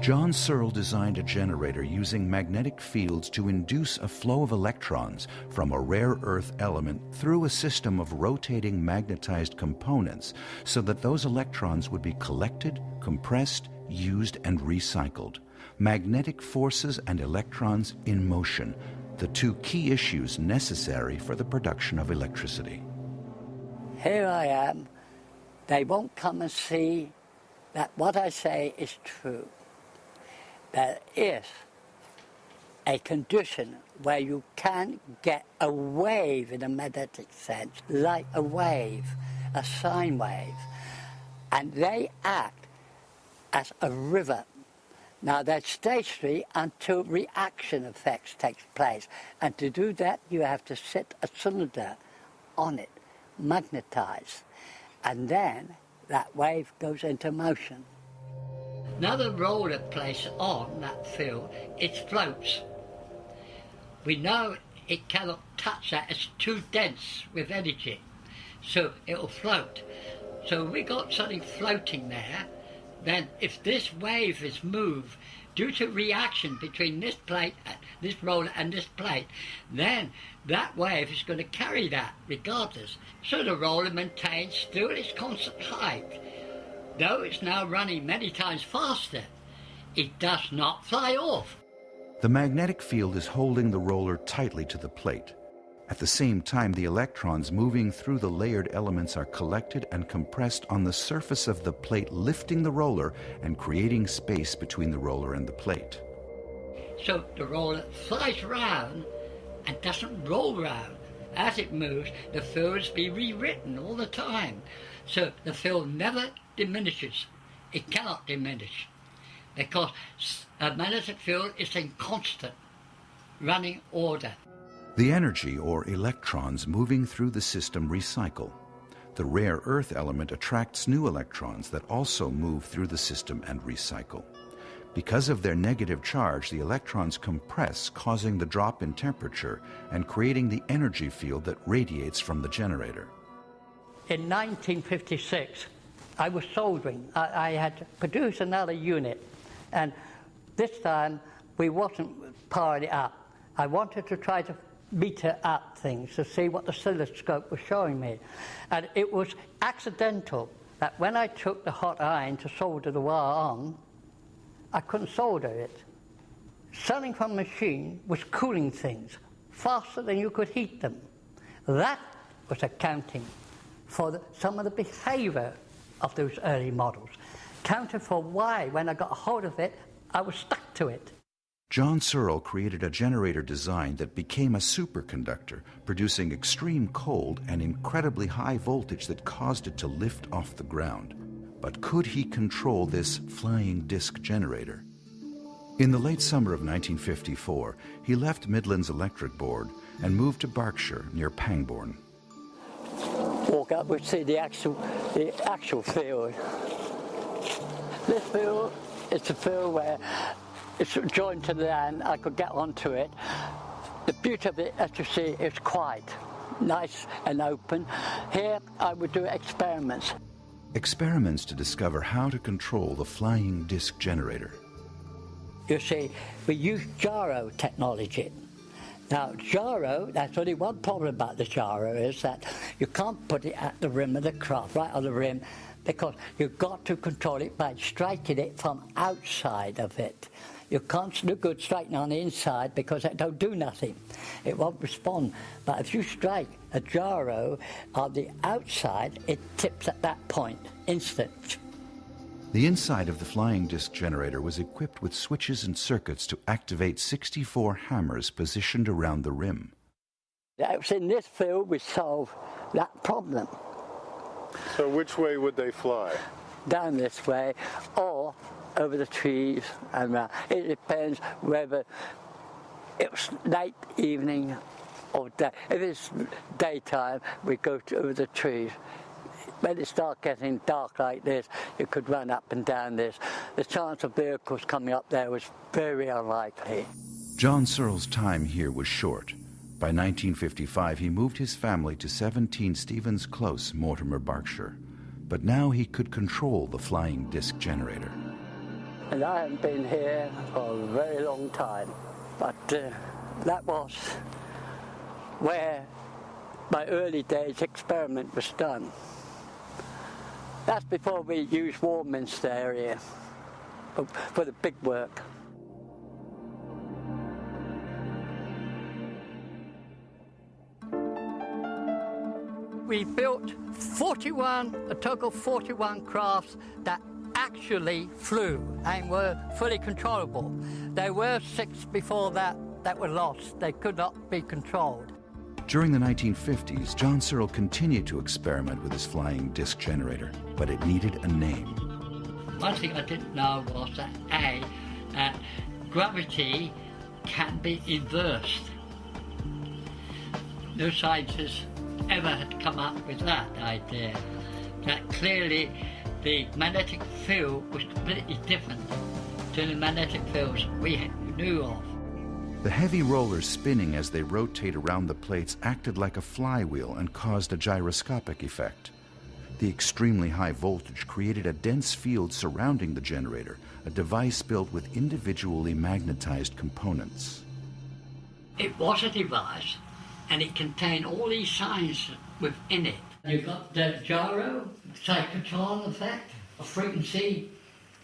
John Searl designed a generator using magnetic fields to induce a flow of electrons from a rare earth element through a system of rotating magnetized components so that those electrons would be collected, compressed, used, and recycled. Magnetic forces and electrons in motion, the two key issues necessary for the production of electricity. Here I am. They won't come and see that what I say is true. There is a condition where you can get a wave in a magnetic sense, like a wave, a sine wave, and they act as a river. Now they're stationary until reaction effects takes place, and to do that you have to set a cylinder on it, magnetize, and then that wave goes into motion. Now the roller place on that field, it floats. We know it cannot touch that, it's too dense with energy, so it'll float. So we got something floating there, then if this wave is moved due to reaction between this plate, this roller and this plate, then that wave is going to carry that regardless. So the roller maintains still its constant height. Though it's now running many times faster, it does not fly off. The magnetic field is holding the roller tightly to the plate. At the same time, the electrons moving through the layered elements are collected and compressed on the surface of the plate, lifting the roller and creating space between the roller and the plate. So the roller flies round and doesn't roll round. As it moves, the field is being rewritten all the time. So the field never diminishes. It cannot diminish because a magnetic field is in constant running order. The energy or electrons moving through the system recycle. The rare earth element attracts new electrons that also move through the system and recycle. Because of their negative charge, the electrons compress, causing the drop in temperature and creating the energy field that radiates from the generator. In 1956, I was soldering. I had to produce another unit, and this time we wasn't powering it up. I wanted to try to meter up things to see what the oscilloscope was showing me. And it was accidental that when I took the hot iron to solder the wire on, I couldn't solder it. Something from the machine was cooling things faster than you could heat them. That was accounting for some of the behavior of those early models. Counted for why, when I got a hold of it, I was stuck to it. John Searl created a generator design that became a superconductor, producing extreme cold and incredibly high voltage that caused it to lift off the ground. But could he control this flying disc generator? In the late summer of 1954, he left Midland's Electric Board and moved to Berkshire near Pangbourne. Walk up, we'd see the actual field. This field is the field where it's joined to the land, I could get onto it. The beauty of it, as you see, is quiet, nice and open. Here, I would do experiments. Experiments to discover how to control the flying disc generator. You see, we use gyro technology. Now, gyro, that's only one problem about the gyro, is that you can't put it at the rim of the craft, right on the rim, because you've got to control it by striking it from outside of it. You can't do good striking on the inside because it don't do nothing. It won't respond. But if you strike a gyro on the outside, it tips at that point, instant. The inside of the flying disc generator was equipped with switches and circuits to activate 64 hammers positioned around the rim. It was in this field we solved that problem. So which way would they fly? Down this way, or over the trees and around. It depends whether it's late evening or day. If it's daytime, we go over the trees. When it starts getting dark like this, you could run up and down this. The chance of vehicles coming up there was very unlikely. John Searl's time here was short. By 1955, he moved his family to 17 Stevens Close, Mortimer, Berkshire. But now he could control the flying disc generator. And I haven't been here for a very long time, but that was where my early days experiment was done. That's before we used Warminster area for the big work. We built a total 41 crafts that actually flew and were fully controllable. There were 6 before that were lost. They could not be controlled. During the 1950s, John Searl continued to experiment with his flying disc generator, but it needed a name. One thing I didn't know was that gravity can be inversed. No scientists ever had come up with that idea. That clearly the magnetic field was completely different to the magnetic fields we knew of. The heavy rollers spinning as they rotate around the plates acted like a flywheel and caused a gyroscopic effect. The extremely high voltage created a dense field surrounding the generator, a device built with individually magnetized components. It was a device, and it contained all these signs within it. You've got the gyro, cyclotron effect, a frequency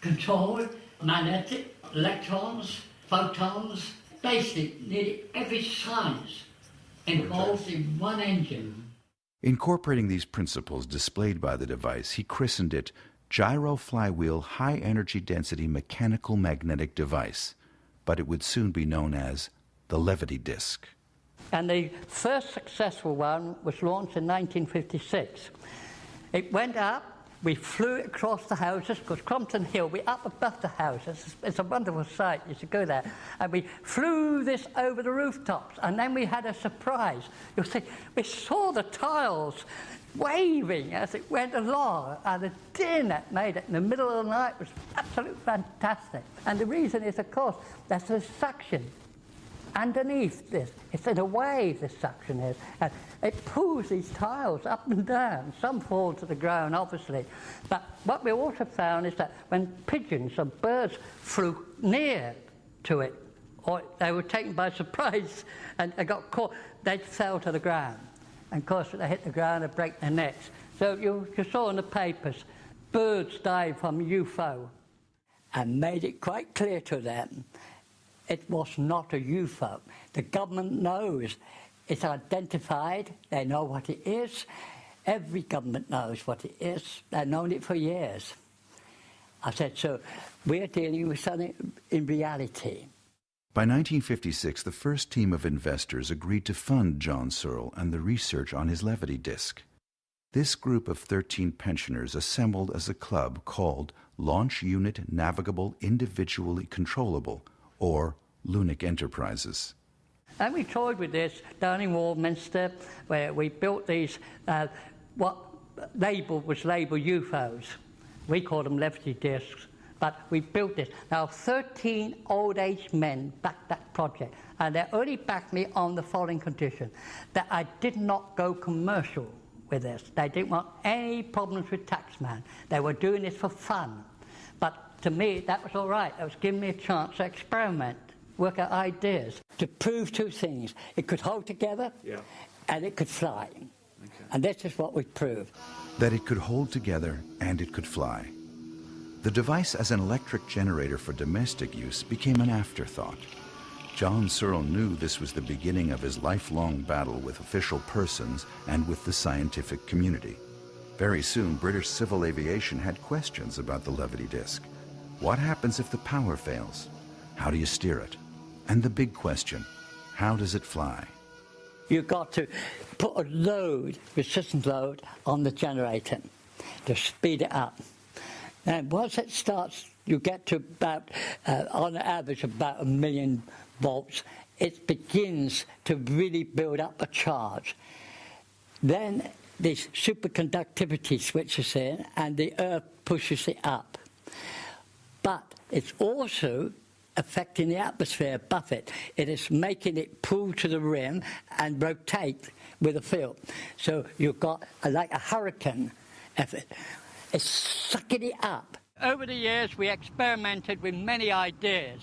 control, magnetic, electrons, photons, basically nearly every science involved in one engine. Incorporating these principles displayed by the device, he christened it Gyro Flywheel High Energy Density Mechanical Magnetic Device, but it would soon be known as the Levity Disc. And the first successful one was launched in 1956. It went up, we flew it across the houses, because Crompton Hill, we're up above the houses. It's a wonderful sight, you should go there. And we flew this over the rooftops, and then we had a surprise. You'll see, we saw the tiles waving as it went along, and the din that made it in the middle of the night was absolutely fantastic. And the reason is, of course, there's a suction underneath this. It's in a wave, this suction is, and it pulls these tiles up and down. Some fall to the ground, obviously, but what we also found is that when pigeons or birds flew near to it, or they were taken by surprise and they got caught, they fell to the ground. And of course, they hit the ground and break their necks. So you saw in the papers, birds died from UFO. And made it quite clear to them it was not a UFO. The government knows. It's identified. They know what it is. Every government knows what it is. They've known it for years. I said, so we're dealing with something in reality. By 1956, the first team of investors agreed to fund John Searl and the research on his Levity disc. This group of 13 pensioners assembled as a club called Launch Unit Navigable Individually Controllable, or Lunic Enterprises. And we toyed with this down in Warminster, where we built these, what was labelled UFOs. We called them Levity discs. But we built this. Now, 13 old-age men backed that project, and they only backed me on the following condition, that I did not go commercial with this. They didn't want any problems with taxman. They were doing this for fun. But to me, that was all right. It was giving me a chance to experiment, work out ideas. To prove two things. It could hold together, and it could fly. Okay. And this is what we proved. That it could hold together and it could fly. The device as an electric generator for domestic use became an afterthought. John Searl knew this was the beginning of his lifelong battle with official persons and with the scientific community. Very soon, British civil aviation had questions about the levity disc. What happens if the power fails? How do you steer it? And the big question, how does it fly? You've got to put a load, resistance load, on the generator to speed it up. And once it starts, you get to about, on average, about 1 million volts. It begins to really build up a charge. Then this superconductivity switches in, and the earth pushes it up. But it's also affecting the atmosphere above it. It is making it pull to the rim and rotate with the field. So you've got like a hurricane effort. It's sucking it up. Over the years, we experimented with many ideas.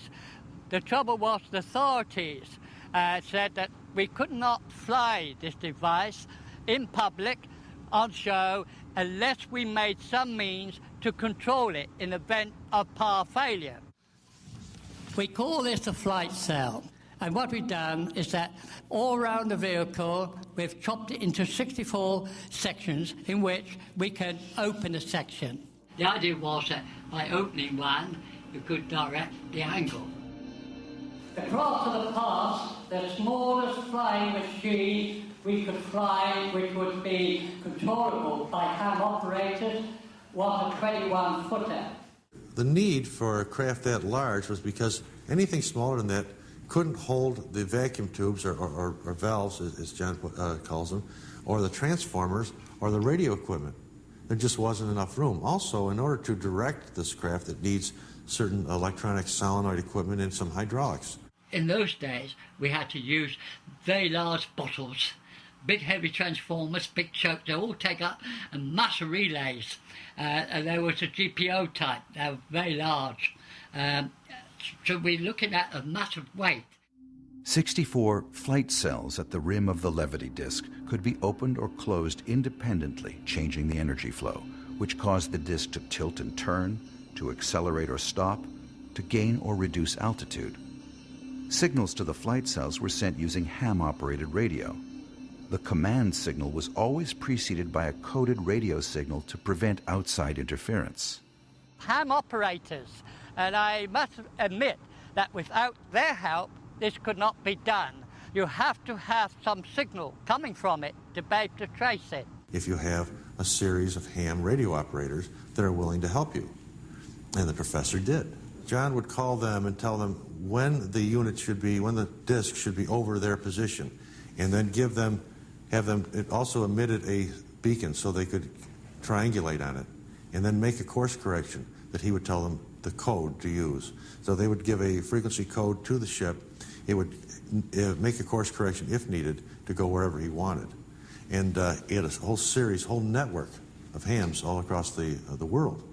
The trouble was the authorities said that we could not fly this device in public, on show, unless we made some means to control it in event of power failure. We call this a flight cell. And what we've done is that all around the vehicle, we've chopped it into 64 sections in which we can open a section. The idea was that by opening one, you could direct the angle. Across to the past, the smallest flying machine we could fly, which would be controllable by hand operators, was a 21-footer. The need for a craft that large was because anything smaller than that couldn't hold the vacuum tubes or valves, as John calls them, or the transformers or the radio equipment. There just wasn't enough room. Also, in order to direct this craft, it needs certain electronic solenoid equipment and some hydraulics. In those days, we had to use very large bottles, big heavy transformers, big chokes. They all take up a mass of relays. And there was a GPO type. They were very large. So we're looking at a massive weight. 64 flight cells at the rim of the levity disc could be opened or closed independently, changing the energy flow, which caused the disc to tilt and turn, to accelerate or stop, to gain or reduce altitude. Signals to the flight cells were sent using ham-operated radio. The command signal was always preceded by a coded radio signal to prevent outside interference. Ham operators, and I must admit that without their help, this could not be done. You have to have some signal coming from it to be able to trace it. If you have a series of ham radio operators that are willing to help you. And the professor did. John would call them and tell them when the unit should be, when the disc should be over their position, and then it also emitted a beacon so they could triangulate on it, and then make a course correction that he would tell them the code to use. So they would give a frequency code to the ship. It would make a course correction if needed to go wherever he wanted. And he had a whole network of hams all across the world.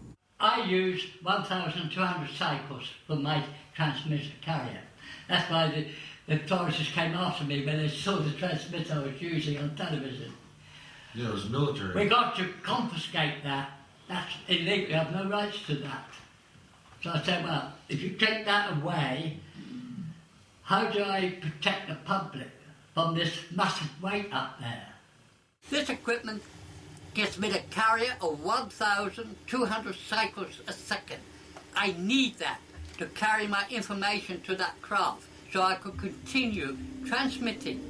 I used 1,200 cycles for my transmitter carrier. That's why the authorities came after me when they saw the transmitter I was using on television. Yeah, it was military. We got to confiscate that. That's illegal. You have no rights to that. So I said, well, if you take that away, how do I protect the public from this massive weight up there? This equipment gives me the carrier of 1,200 cycles a second. I need that to carry my information to that craft so I could continue transmitting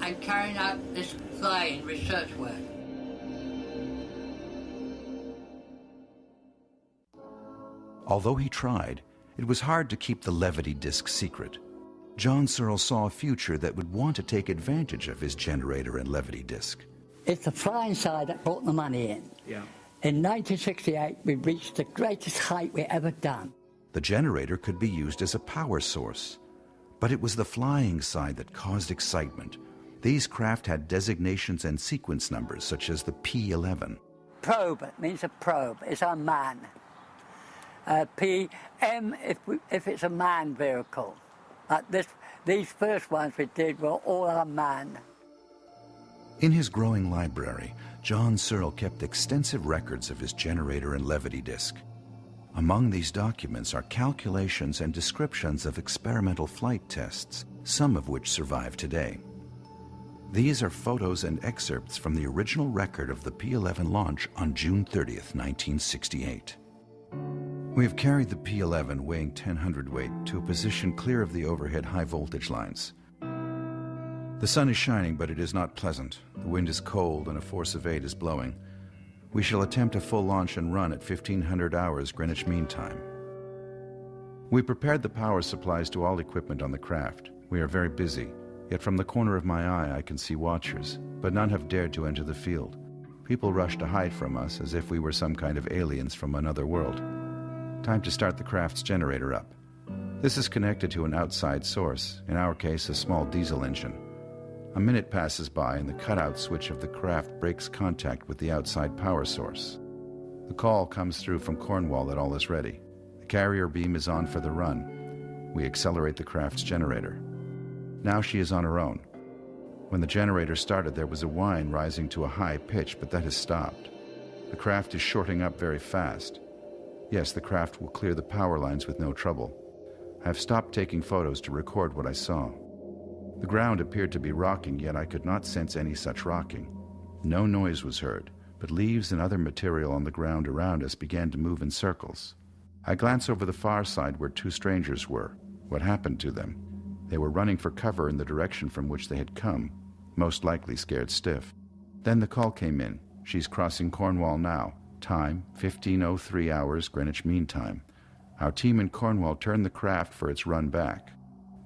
and carrying out this flying research work. Although he tried, it was hard to keep the levity disc secret. John Searl saw a future that would want to take advantage of his generator and levity disc. It's the flying side that brought the money in. Yeah. In 1968, we reached the greatest height we ever done. The generator could be used as a power source. But it was the flying side that caused excitement. These craft had designations and sequence numbers, such as the P-11. Probe means a probe. It's a man. PM if it's a manned vehicle. These first ones we did were all unmanned. In his growing library, John Searl kept extensive records of his generator and levity disk. Among these documents are calculations and descriptions of experimental flight tests, some of which survive today. These are photos and excerpts from the original record of the P-11 launch on June 30th, 1968. We have carried the P-11 weighing 10 hundredweight to a position clear of the overhead high-voltage lines. The sun is shining, but it is not pleasant. The wind is cold and a force of 8 is blowing. We shall attempt a full launch and run at 1500 hours Greenwich Mean Time. We prepared the power supplies to all equipment on the craft. We are very busy, yet from the corner of my eye I can see watchers, but none have dared to enter the field. People rush to hide from us as if we were some kind of aliens from another world. Time to start the craft's generator up. This is connected to an outside source, in our case a small diesel engine. A minute passes by and the cutout switch of the craft breaks contact with the outside power source. The call comes through from Cornwall that all is ready. The carrier beam is on for the run. We accelerate the craft's generator. Now she is on her own. When the generator started, there was a whine rising to a high pitch, but that has stopped. The craft is shorting up very fast. Yes, the craft will clear the power lines with no trouble. I have stopped taking photos to record what I saw. The ground appeared to be rocking, yet I could not sense any such rocking. No noise was heard, but leaves and other material on the ground around us began to move in circles. I glanced over the far side where 2 strangers were. What happened to them? They were running for cover in the direction from which they had come, most likely scared stiff. Then the call came in. She's crossing Cornwall now. Time, 15:03 hours Greenwich Mean Time. Our team in Cornwall turned the craft for its run back.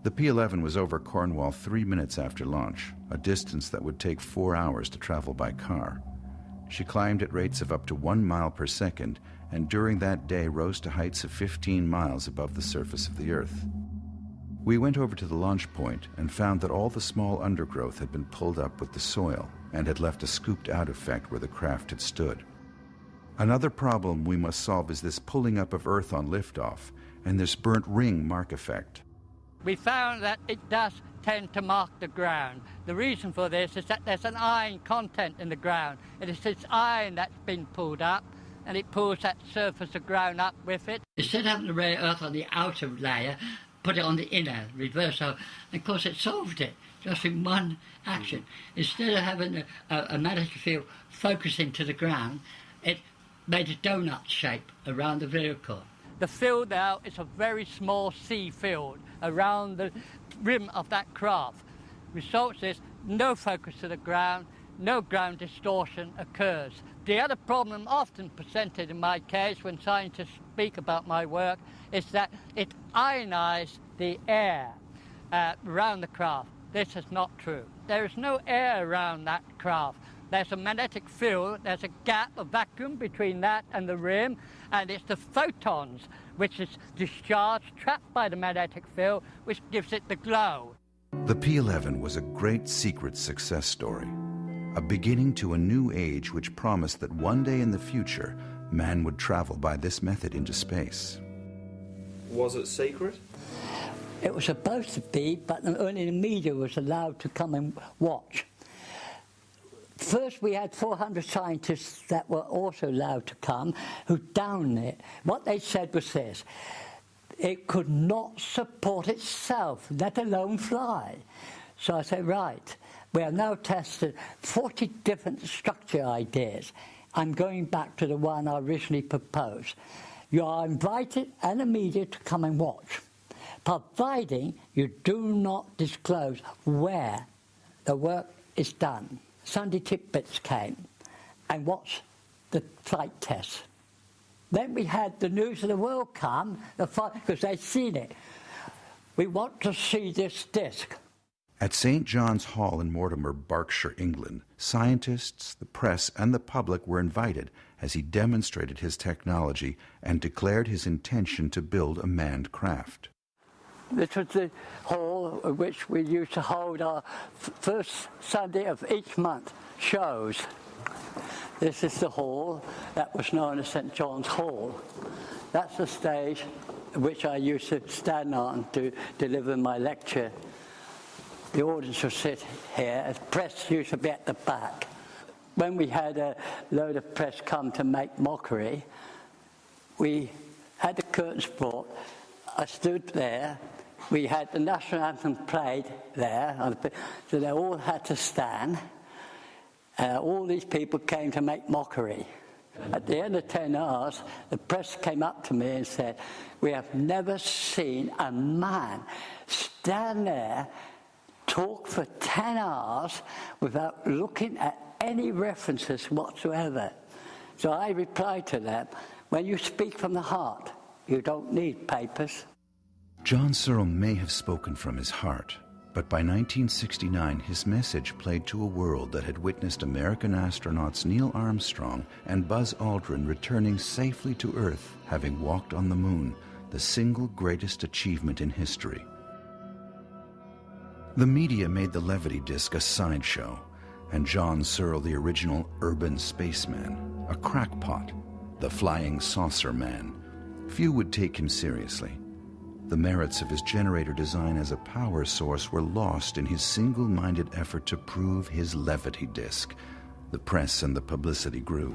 The P-11 was over Cornwall 3 minutes after launch, a distance that would take 4 hours to travel by car. She climbed at rates of up to 1 mile per second, and during that day rose to heights of 15 miles above the surface of the Earth. We went over to the launch point and found that all the small undergrowth had been pulled up with the soil and had left a scooped-out effect where the craft had stood. Another problem we must solve is this pulling up of Earth on liftoff and this burnt ring mark effect. We found that it does tend to mark the ground. The reason for this is that there's an iron content in the ground. It is this iron that's been pulled up, and it pulls that surface of ground up with it. Instead of having the rare earth on the outer layer, put it on the inner, reverse. So, of course, it solved it just in one action. Instead of having a magnetic field focusing to the ground, it made a donut shape around the vehicle. The field now is a very small C field around the rim of that craft. Results is no focus to the ground, no ground distortion occurs. The other problem often presented in my case when scientists speak about my work is that it ionized the air around the craft. This is not true. There is no air around that craft. There's a magnetic field, there's a gap, a vacuum between that and the rim, and it's the photons which is discharged, trapped by the magnetic field, which gives it the glow. The P-11 was a great secret success story, a beginning to a new age which promised that one day in the future, man would travel by this method into space. Was it secret? It was supposed to be, but only the media was allowed to come and watch. First, we had 400 scientists that were also allowed to come who downed it. What they said was this: it could not support itself, let alone fly. So I said, right, we have now tested 40 different structure ideas. I'm going back to the one I originally proposed. You are invited and the media to come and watch, providing you do not disclose where the work is done. Sunday Tidbits came and watched the flight test. Then we had the News of the World come, because they'd seen it. We want to see this disc. At St. John's Hall in Mortimer, Berkshire, England, scientists, the press, and the public were invited, as he demonstrated his technology and declared his intention to build a manned craft. This was the hall in which we used to hold our first Sunday of each month shows. This is the hall that was known as St. John's Hall. That's the stage which I used to stand on to deliver my lecture. The audience would sit here, as press used to be at the back. When we had a load of press come to make mockery, we had the curtains brought. I stood there. We had the national anthem played there, so they all had to stand. All these people came to make mockery. At the end of 10 hours, the press came up to me and said, "We have never seen a man stand there, talk for 10 hours without looking at any references whatsoever." So I replied to them, "When you speak from the heart, you don't need papers." John Searl may have spoken from his heart, but by 1969 his message played to a world that had witnessed American astronauts Neil Armstrong and Buzz Aldrin returning safely to Earth, having walked on the moon, the single greatest achievement in history. The media made the Levity disc a sideshow, and John Searl the original urban spaceman, a crackpot, the flying saucer man. Few would take him seriously. The merits of his generator design as a power source were lost in his single-minded effort to prove his Levity disc. The press and the publicity grew.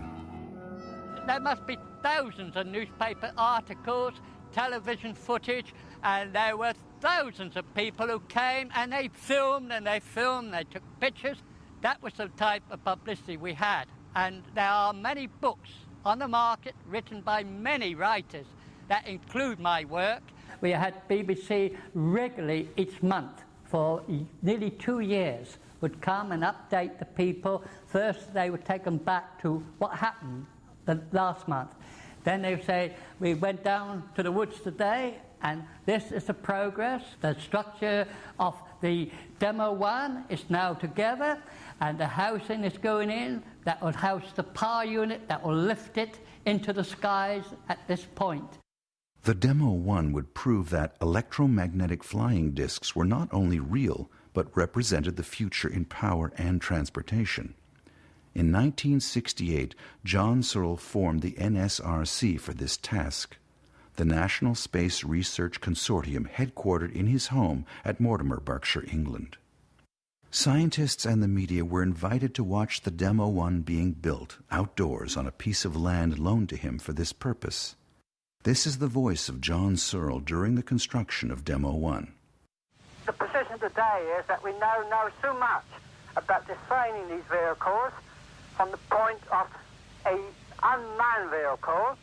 There must be thousands of newspaper articles, television footage, and there were thousands of people who came and they filmed, they took pictures. That was the type of publicity we had. And there are many books on the market written by many writers that include my work. We had BBC regularly each month for nearly 2 years, would come and update the people. First, they would take them back to what happened the last month. Then they would say, "We went down to the woods today, and this is the progress. The structure of the Demo 1 is now together, and the housing is going in that will house the power unit that will lift it into the skies at this point." The Demo 1 would prove that electromagnetic flying discs were not only real, but represented the future in power and transportation. In 1968, John Searl formed the NSRC for this task, the National Space Research Consortium headquartered in his home at Mortimer, Berkshire, England. Scientists and the media were invited to watch the Demo 1 being built outdoors on a piece of land loaned to him for this purpose. This is the voice of John Searl during the construction of Demo 1. The position today is that we now know so much about designing these vehicles from the point of an unmanned vehicle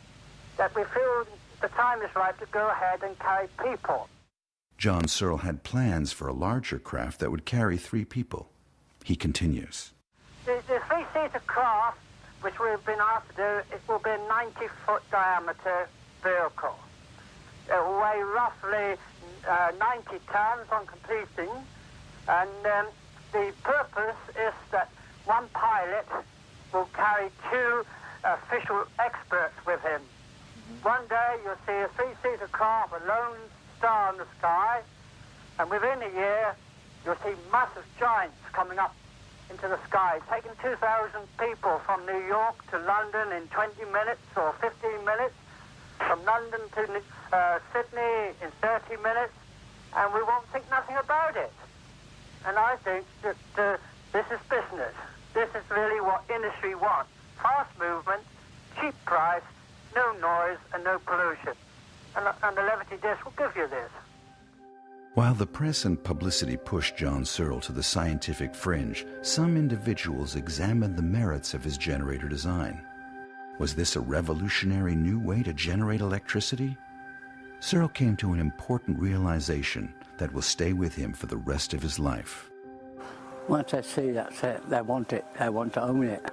that we feel the time is right to go ahead and carry people. John Searl had plans for a larger craft that would carry 3 people. He continues. The 3-seater craft, which we've been asked to do, it will be a 90-foot diameter vehicle. It will weigh roughly 90 tons on completing, and the purpose is that one pilot will carry 2 official experts with him. One day you'll see a 3-seater craft, a lone star in the sky, and within a year you'll see massive giants coming up into the sky, taking 2,000 people from New York to London in 20 minutes or 15 minutes, from London to Sydney in 30 minutes, and we won't think nothing about it. And I think that this is business. This is really what industry wants. Fast movement, cheap price, no noise and no pollution. And the Levity disc will give you this. While the press and publicity pushed John Searl to the scientific fringe, some individuals examined the merits of his generator design. Was this a revolutionary new way to generate electricity? Searl came to an important realization that will stay with him for the rest of his life. Once they see that's it, they want it, they want to own it.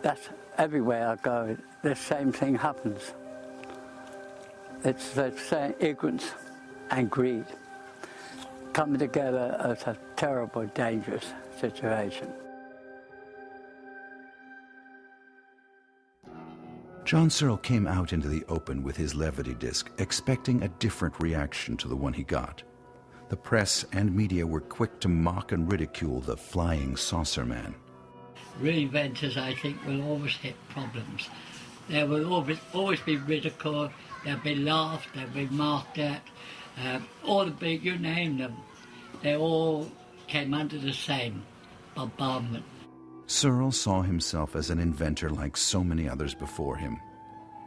That's everywhere I go, the same thing happens. It's the same ignorance and greed coming together as a terrible, dangerous situation. John Searl came out into the open with his levity disc, expecting a different reaction to the one he got. The press and media were quick to mock and ridicule the flying saucer man. Reinventors, I think, will always hit problems. There will always be ridicule, they'll be laughed, they'll be mocked at, all the big, you name them, they all came under the same bombardment. Searl saw himself as an inventor like so many others before him.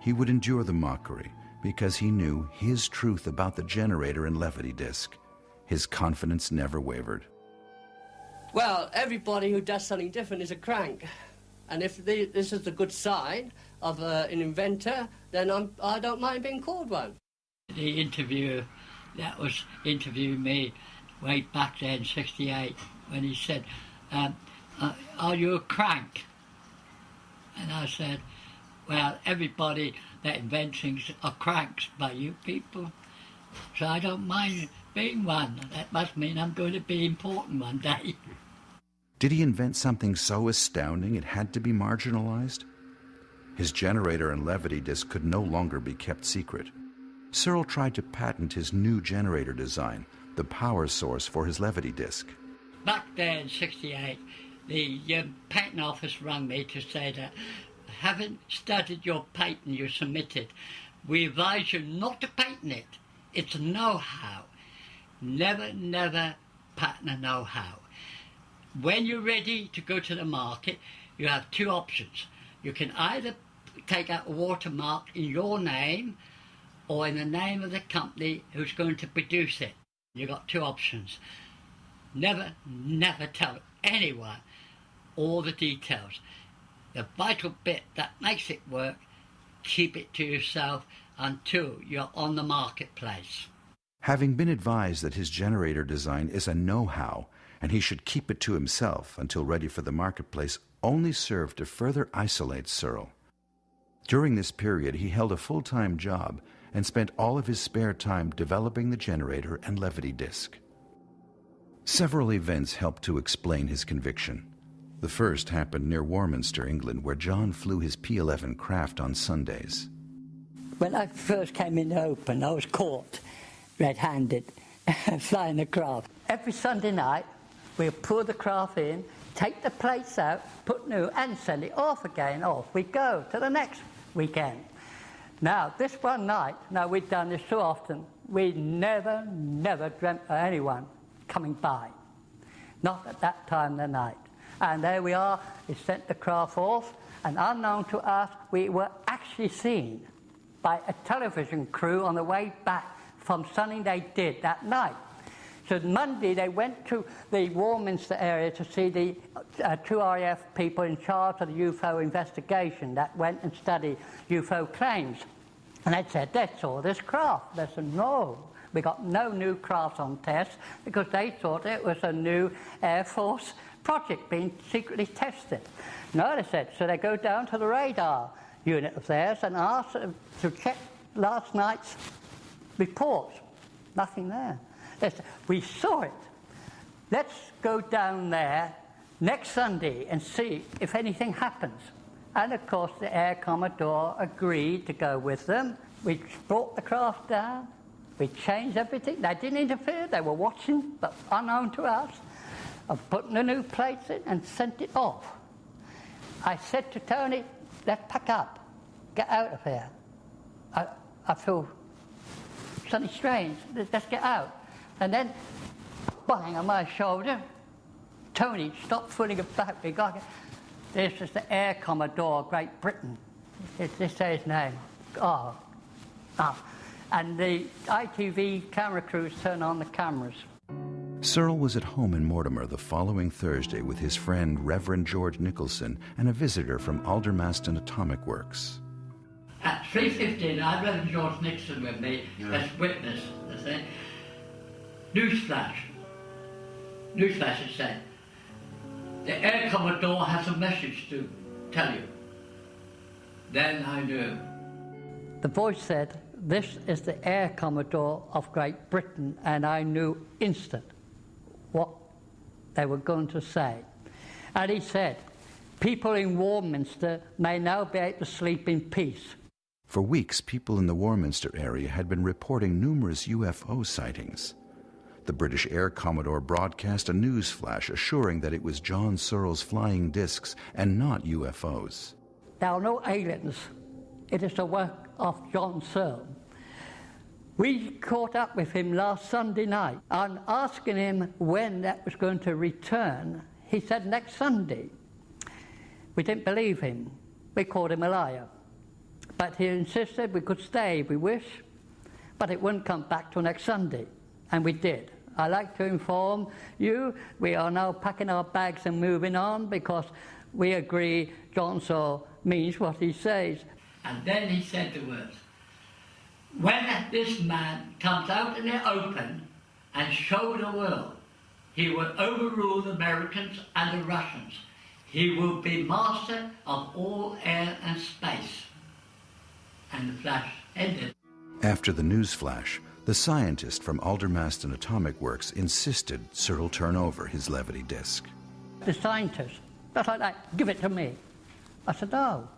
He would endure the mockery because he knew his truth about the generator and levity disc. His confidence never wavered. Well, everybody who does something different is a crank. And if this is the good sign of an inventor, then I don't mind being called one. The interviewer that was interviewing me way back then, 68, when he said, are you a crank? And I said, well, everybody that invents things are cranks by you people, so I don't mind being one. That must mean I'm going to be important one day. Did he invent something so astounding it had to be marginalized? His generator and levity disc could no longer be kept secret. Searl tried to patent his new generator design, the power source for his levity disc. Back there in 68, the patent office rang me to say that, having studied your patent you submitted, we advise you not to patent it. It's a know-how. Never patent a know-how. When you're ready to go to the market, you have two options. You can either take out a watermark in your name or in the name of the company who's going to produce it. You've got two options. Never tell anyone all the details. The vital bit that makes it work, keep it to yourself until you're on the marketplace. Having been advised that his generator design is a know-how and he should keep it to himself until ready for the marketplace, only served to further isolate Searl. During this period, he held a full-time job and spent all of his spare time developing the generator and levity disc. Several events helped to explain his conviction. The first happened near Warminster, England, where John flew his P-11 craft on Sundays. When I first came in the open, I was caught red-handed flying the craft. Every Sunday night, we'll pull the craft in, take the plates out, put new, and send it off again. Off we go to the next weekend. Now, this one night, now we've done this so often, we never dreamt of anyone coming by. Not at that time of the night. And there we are, we sent the craft off, and unknown to us, we were actually seen by a television crew on the way back from something they did that night. So Monday they went to the Warminster area to see the two RAF people in charge of the UFO investigation that went and studied UFO claims. And they said, they saw this craft. They said, no, we got no new crafts on test because they thought it was a new Air Force project being secretly tested. No, they said, so they go down to the radar unit of theirs and ask to check last night's reports. Nothing there. They said, we saw it. Let's go down there next Sunday and see if anything happens. And of course the Air Commodore agreed to go with them. We brought the craft down, we changed everything. They didn't interfere, they were watching, but unknown to us, of putting the new plates in and sent it off. I said to Tony, let's pack up, get out of here. I feel something strange, let's get out. And then, bang on my shoulder, Tony, stop fooling about, we got it. This is the Air Commodore, Great Britain. This is his name. And the ITV camera crews turn on the cameras. Searl was at home in Mortimer the following Thursday with his friend Reverend George Nicholson and a visitor from Aldermaston Atomic Works. At 3:15, I had Reverend George Nixon with me as witness. Newsflash, it said, the Air Commodore has a message to tell you. Then I knew. The voice said, this is the Air Commodore of Great Britain, and I knew instant what they were going to say. And he said, people in Warminster may now be able to sleep in peace. For weeks, people in the Warminster area had been reporting numerous UFO sightings. The British Air Commodore broadcast a news flash assuring that it was John Searle's flying discs and not UFOs. There are no aliens. It is the work of John Searle. We caught up with him last Sunday night and asking him when that was going to return. He said next Sunday. We didn't believe him. We called him a liar. But he insisted we could stay if we wish, but it wouldn't come back till next Sunday. And we did. I'd like to inform you we are now packing our bags and moving on because we agree John Searle means what he says. And then he said the words, when this man comes out in the open and show the world, he will overrule the Americans and the Russians. He will be master of all air and space. And the flash ended. After the news flash, the scientist from Aldermaston Atomic Works insisted Searle turn over his levity disc. The scientist, just like that, give it to me. I said, no.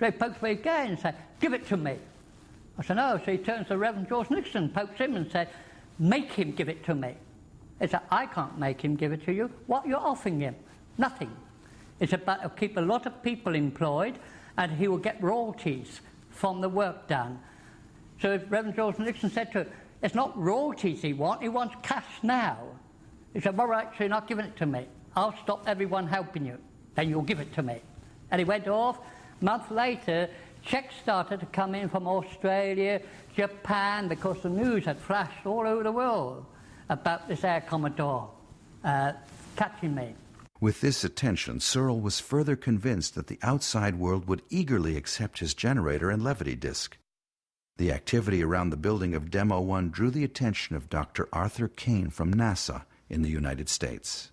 So he pokes me again and said, give it to me. I said, no. So he turns to Reverend George Nixon, pokes him and said, make him give it to me. He said, I can't make him give it to you. What you're offering him? Nothing. It's about to keep a lot of people employed and he will get royalties from the work done. So Reverend George Nixon said to him, it's not royalties he wants cash now. He said, all right, so you're not giving it to me. I'll stop everyone helping you, then you'll give it to me. And he went off. A month later, checks started to come in from Australia, Japan, because the news had flashed all over the world about this Air Commodore catching me. With this attention, Searle was further convinced that the outside world would eagerly accept his generator and levity disc. The activity around the building of Demo 1 drew the attention of Dr. Arthur Kane from NASA in the United States.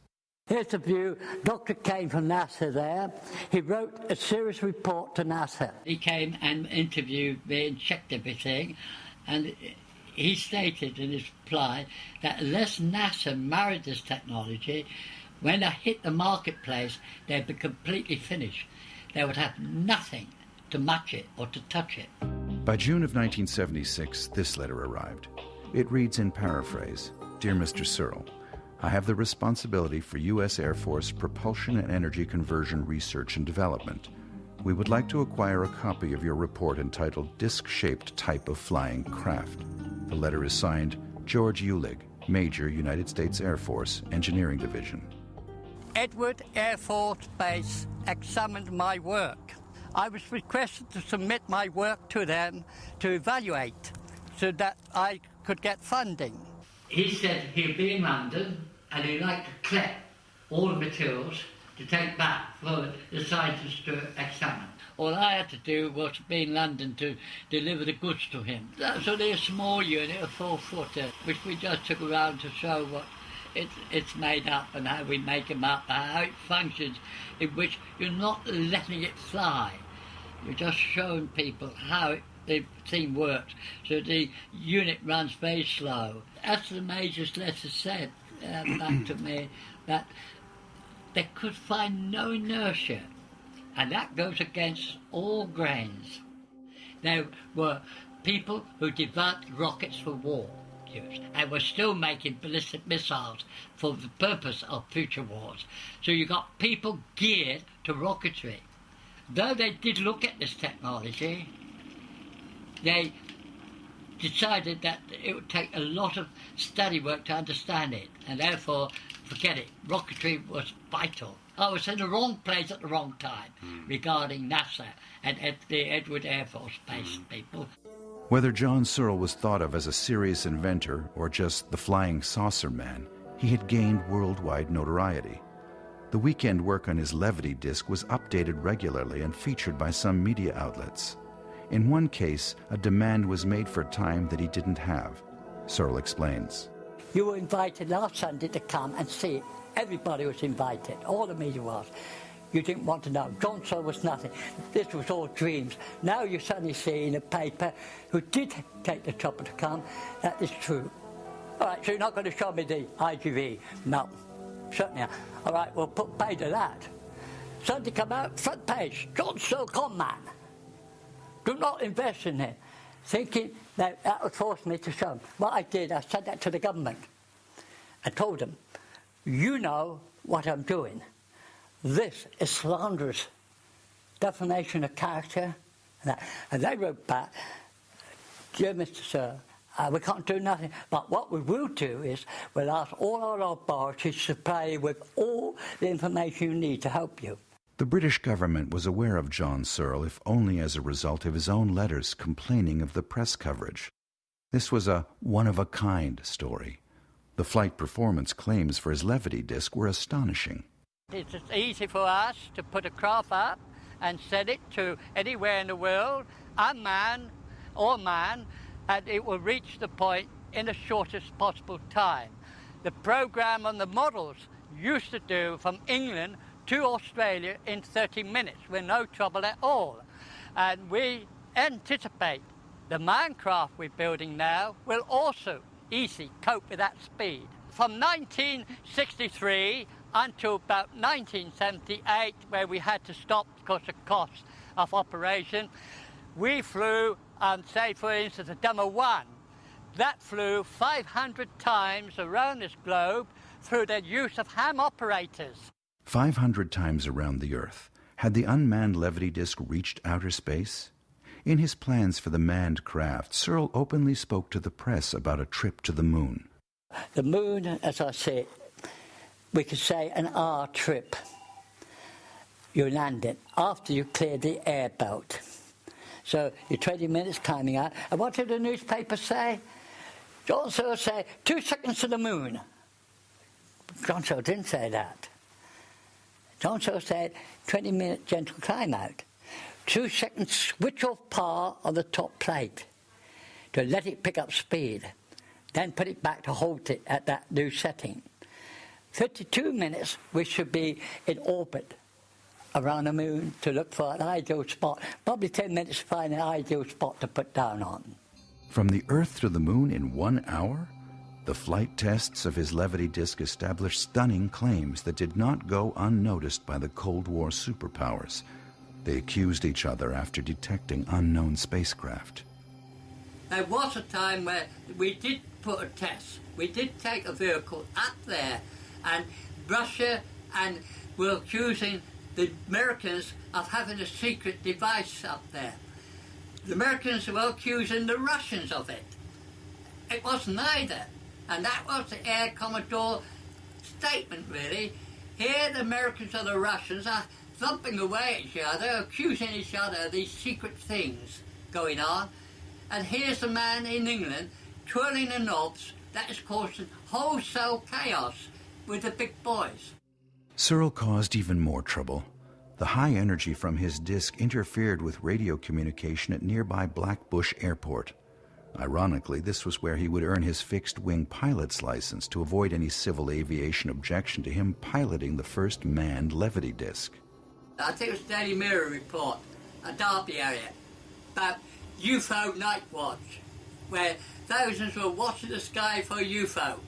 Here's a view, Dr. Kane from NASA there. He wrote a serious report to NASA. He came and interviewed me and checked everything, and he stated in his reply that unless NASA married this technology, when they hit the marketplace, they'd be completely finished. They would have nothing to match it or to touch it. By June of 1976, this letter arrived. It reads in paraphrase, Dear Mr. Searle, I have the responsibility for U.S. Air Force propulsion and energy conversion research and development. We would like to acquire a copy of your report entitled Disc-Shaped Type of Flying Craft. The letter is signed George Uhlig, Major, United States Air Force, Engineering Division. Edward Air Force Base examined my work. I was requested to submit my work to them to evaluate so that I could get funding. He said he'd be in London and he'd like to collect all the materials to take back for the scientists to examine. All I had to do was be in London to deliver the goods to him. That's only a small unit, a 4-footer, which we just took around to show what it's made up and how we make them up, how it functions, in which you're not letting it fly. You're just showing people how the thing works. So the unit runs very slow. As the Major's letter said back to me, that they could find no inertia, and that goes against all grains. There were people who developed rockets for war use, and were still making ballistic missiles for the purpose of future wars. So you got people geared to rocketry. Though they did look at this technology, they decided that it would take a lot of study work to understand it, and therefore, forget it. Rocketry was vital. I was in the wrong place at the wrong time regarding NASA and the Edward Air Force Base people. Whether John Searle was thought of as a serious inventor or just the flying saucer man, he had gained worldwide notoriety. The weekend work on his levity disc was updated regularly and featured by some media outlets. In one case, a demand was made for time that he didn't have. Searle explains. You were invited last Sunday to come and see it. Everybody was invited, all the media was. You didn't want to know. John Searle was nothing. This was all dreams. Now you're suddenly seeing a paper who did take the trouble to come. That is true. All right, so you're not going to show me the IGV? No, certainly not. All right, well, put pay to that. Sunday come out, front page, John Searl con man. Do not invest in him. Thinking that would force me to show them. What I did, I said that to the government. I told them, you know what I'm doing. This is slanderous defamation of character. And they wrote back, dear Mr. Searl, we can't do nothing, but what we will do is we'll ask all our laboratories to supply you with all the information you need to help you. The British government was aware of John Searl, if only as a result of his own letters complaining of the press coverage. This was a one-of-a-kind story. The flight performance claims for his levity disc were astonishing. It's just easy for us to put a craft up and send it to anywhere in the world, unmanned or manned, and it will reach the point in the shortest possible time. The program on the models used to do from England to Australia in 30 minutes with no trouble at all. And we anticipate the manned craft we're building now will also easily cope with that speed. From 1963 until about 1978, where we had to stop because of cost of operation, we flew, say for instance, the Demo 1. That flew 500 times around this globe through the use of ham operators. 500 times around the Earth. Had the unmanned levity disc reached outer space? In his plans for the manned craft, Searl openly spoke to the press about a trip to the moon. The moon, as I said, we could say an hour trip. You land it after you clear the air belt. So you're 20 minutes climbing out. And what did the newspaper say? John Searl said, 2 seconds to the moon. John Searl didn't say that. John Searl said, 20-minute gentle climb out. 2 seconds switch off power on the top plate to let it pick up speed. Then put it back to hold it at that new setting. 52 minutes, we should be in orbit around the moon to look for an ideal spot. Probably 10 minutes to find an ideal spot to put down on. From the Earth to the moon in 1 hour? The flight tests of his levity disc established stunning claims that did not go unnoticed by the Cold War superpowers. They accused each other after detecting unknown spacecraft. There was a time where we did put a test. We did take a vehicle up there, and Russia and were accusing the Americans of having a secret device up there. The Americans were accusing the Russians of it. It wasn't either. And that was the Air Commodore statement, really. Here the Americans and the Russians are thumping away at each other, accusing each other of these secret things going on. And here's the man in England twirling the knobs that is causing wholesale chaos with the big boys. Searl caused even more trouble. The high energy from his disc interfered with radio communication at nearby Blackbush Airport. Ironically, this was where he would earn his fixed-wing pilot's license to avoid any civil aviation objection to him piloting the first manned levity disc. I think it was Daily Mirror report, a Derby area, about UFO night watch, where thousands were watching the sky for a UFO.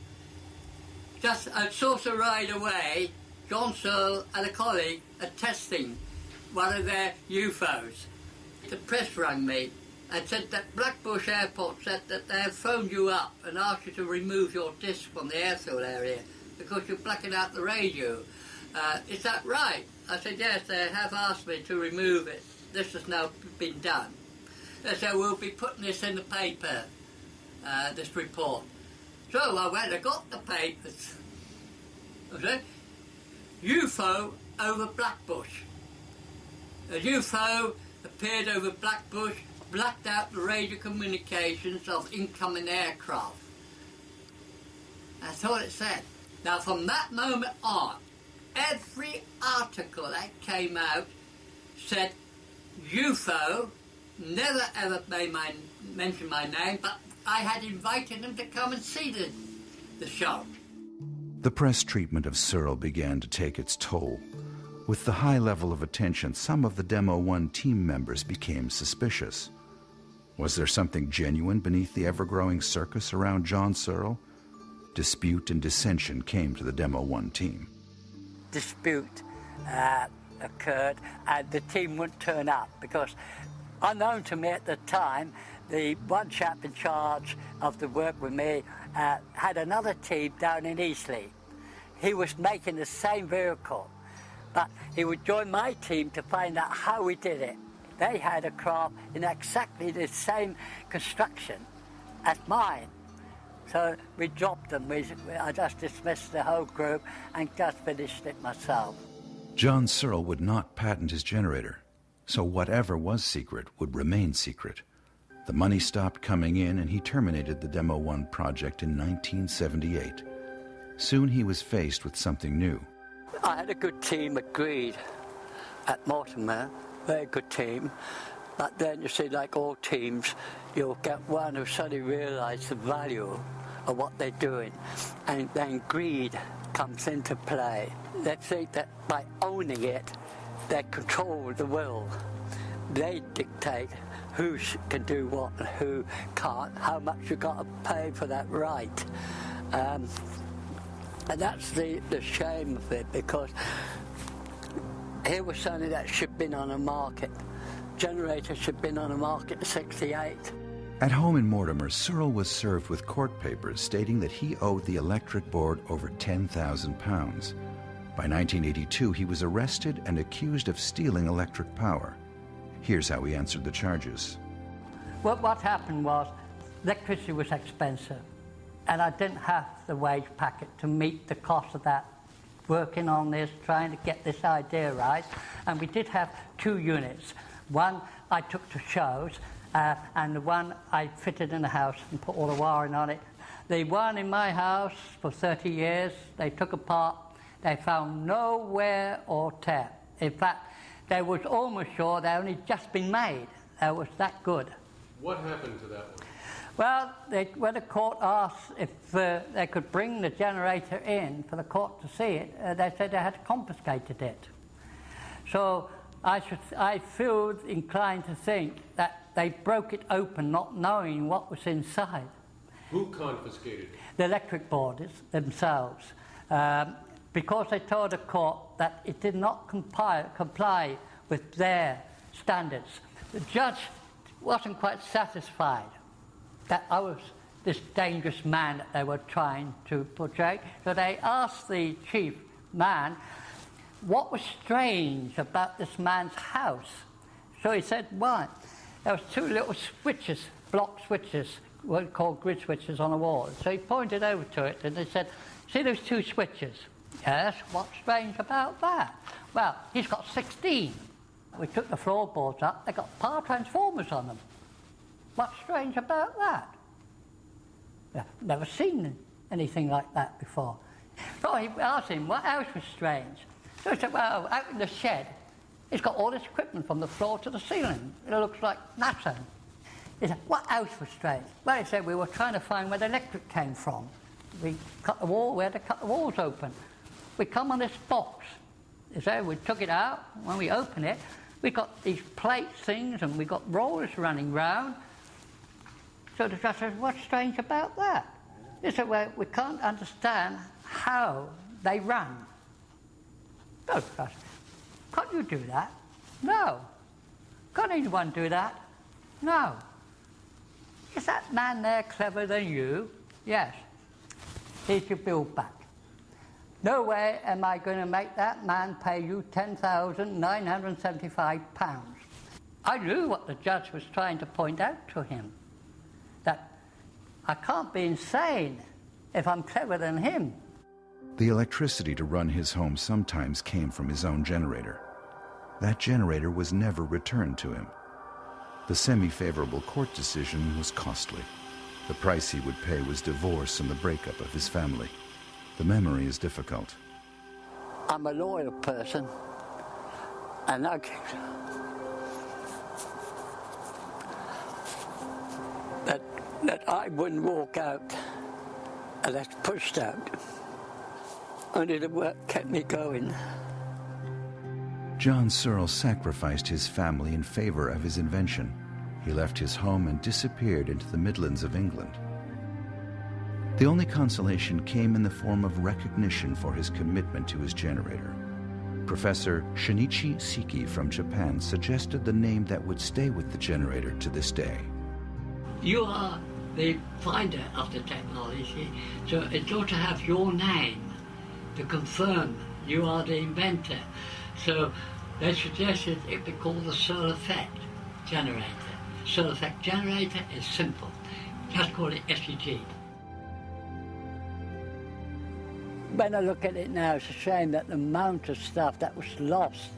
Just a sort of ride away, John Searl and a colleague are testing one of their UFOs. The press rang me and said that Blackbush Airport said that they have phoned you up and asked you to remove your disc from the airfield area because you're blacking out the radio. Is that right? I said, yes, they have asked me to remove it. This has now been done. They said, we'll be putting this in the paper, this report. So I went and got the papers. I said, UFO over Blackbush. A UFO appeared over Blackbush, blacked out the radio communications of incoming aircraft. That's all it said. Now from that moment on, every article that came out said UFO, never ever mention my name, but I had invited them to come and see the show. The press treatment of Searl began to take its toll. With the high level of attention, some of the Demo 1 team members became suspicious. Was there something genuine beneath the ever-growing circus around John Searl? Dispute and dissension came to the Demo 1 team. Dispute. occurred and the team wouldn't turn up, because unknown to me at the time, the one chap in charge of the work with me had another team down in Eastleigh. He was making the same vehicle, but he would join my team to find out how we did it. They had a craft in exactly the same construction as mine. So we dropped them. I just dismissed the whole group and just finished it myself. John Searl would not patent his generator, so whatever was secret would remain secret. The money stopped coming in and he terminated the Demo 1 project in 1978. Soon he was faced with something new. I had a good team at Greed, at Mortimer, very good team. But then, you see, like all teams, you'll get one who suddenly realises the value of what they're doing. And then greed comes into play. They think that by owning it, they control the world. They dictate who can do what and who can't, how much you've got to pay for that right. And that's the shame of it, because here was something that should have been on the market. Generators should have been on the market in '68. At home in Mortimer, Searl was served with court papers stating that he owed the electric board over £10,000. By 1982, he was arrested and accused of stealing electric power. Here's how he answered the charges. Well, what happened was electricity was expensive, and I didn't have the wage packet to meet the cost of that. Working on this, trying to get this idea right, and we did have 2 units. One I took to shows, and the one I fitted in the house and put all the wiring on it. The one in my house for 30 years, they took apart, they found no wear or tear. In fact, they was almost sure they only just been made. They was that good. What happened to that one? Well, when the court asked if they could bring the generator in for the court to see it, they said they had confiscated it. So I feel inclined to think that they broke it open not knowing what was inside. Who confiscated it? The electric boards themselves. Because they told the court that it did not comply with their standards. The judge wasn't quite satisfied that I was this dangerous man that they were trying to portray. So they asked the chief man what was strange about this man's house. So he said, why? There was 2 little switches, block switches, what we call grid switches on the wall. So he pointed over to it and he said, see those 2 switches? Yes, what's strange about that? Well, he's got 16. We took the floorboards up, they got power transformers on them. What's strange about that? I've never seen anything like that before. So he asked him what else was strange. So he said, well, out in the shed, he's got all this equipment from the floor to the ceiling. It looks like NASA. He said, what else was strange? Well, he said, we were trying to find where the electric came from. We cut the wall, we had to cut the walls open. We come on this box. He said, we took it out. When we open it, we got these plate things and we got rollers running round. So the judge said, what's strange about that? He said, well, we can't understand how they run. No, Judge, can't you do that? No. Can't anyone do that? No. Is that man there cleverer than you? Yes. Here's your bill back. No way am I going to make that man pay you £10,975. I knew what the judge was trying to point out to him, that I can't be insane if I'm cleverer than him. The electricity to run his home sometimes came from his own generator. That generator was never returned to him. The semi-favorable court decision was costly. The price he would pay was divorce and the breakup of his family. The memory is difficult. I'm a loyal person, and that I wouldn't walk out unless pushed out. Only the work kept me going. John Searl sacrificed his family in favor of his invention. He left his home and disappeared into the Midlands of England. The only consolation came in the form of recognition for his commitment to his generator. Professor Shinichi Siki from Japan suggested the name that would stay with the generator to this day. You are the finder of the technology, so it ought to have your name to confirm you are the inventor. So they suggested it be called the Searl effect generator. Searl effect generator is simple. Just call it SEG. When I look at it now, it's a shame that the amount of stuff that was lost,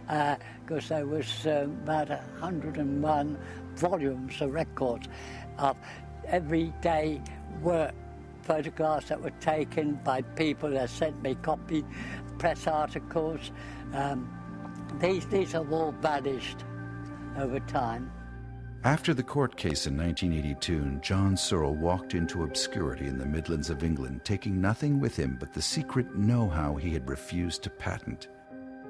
because there was about 101 volumes of records of everyday work, photographs that were taken by people that sent me copy, press articles. These have all vanished over time. After the court case in 1982, John Searl walked into obscurity in the Midlands of England, taking nothing with him but the secret know-how he had refused to patent.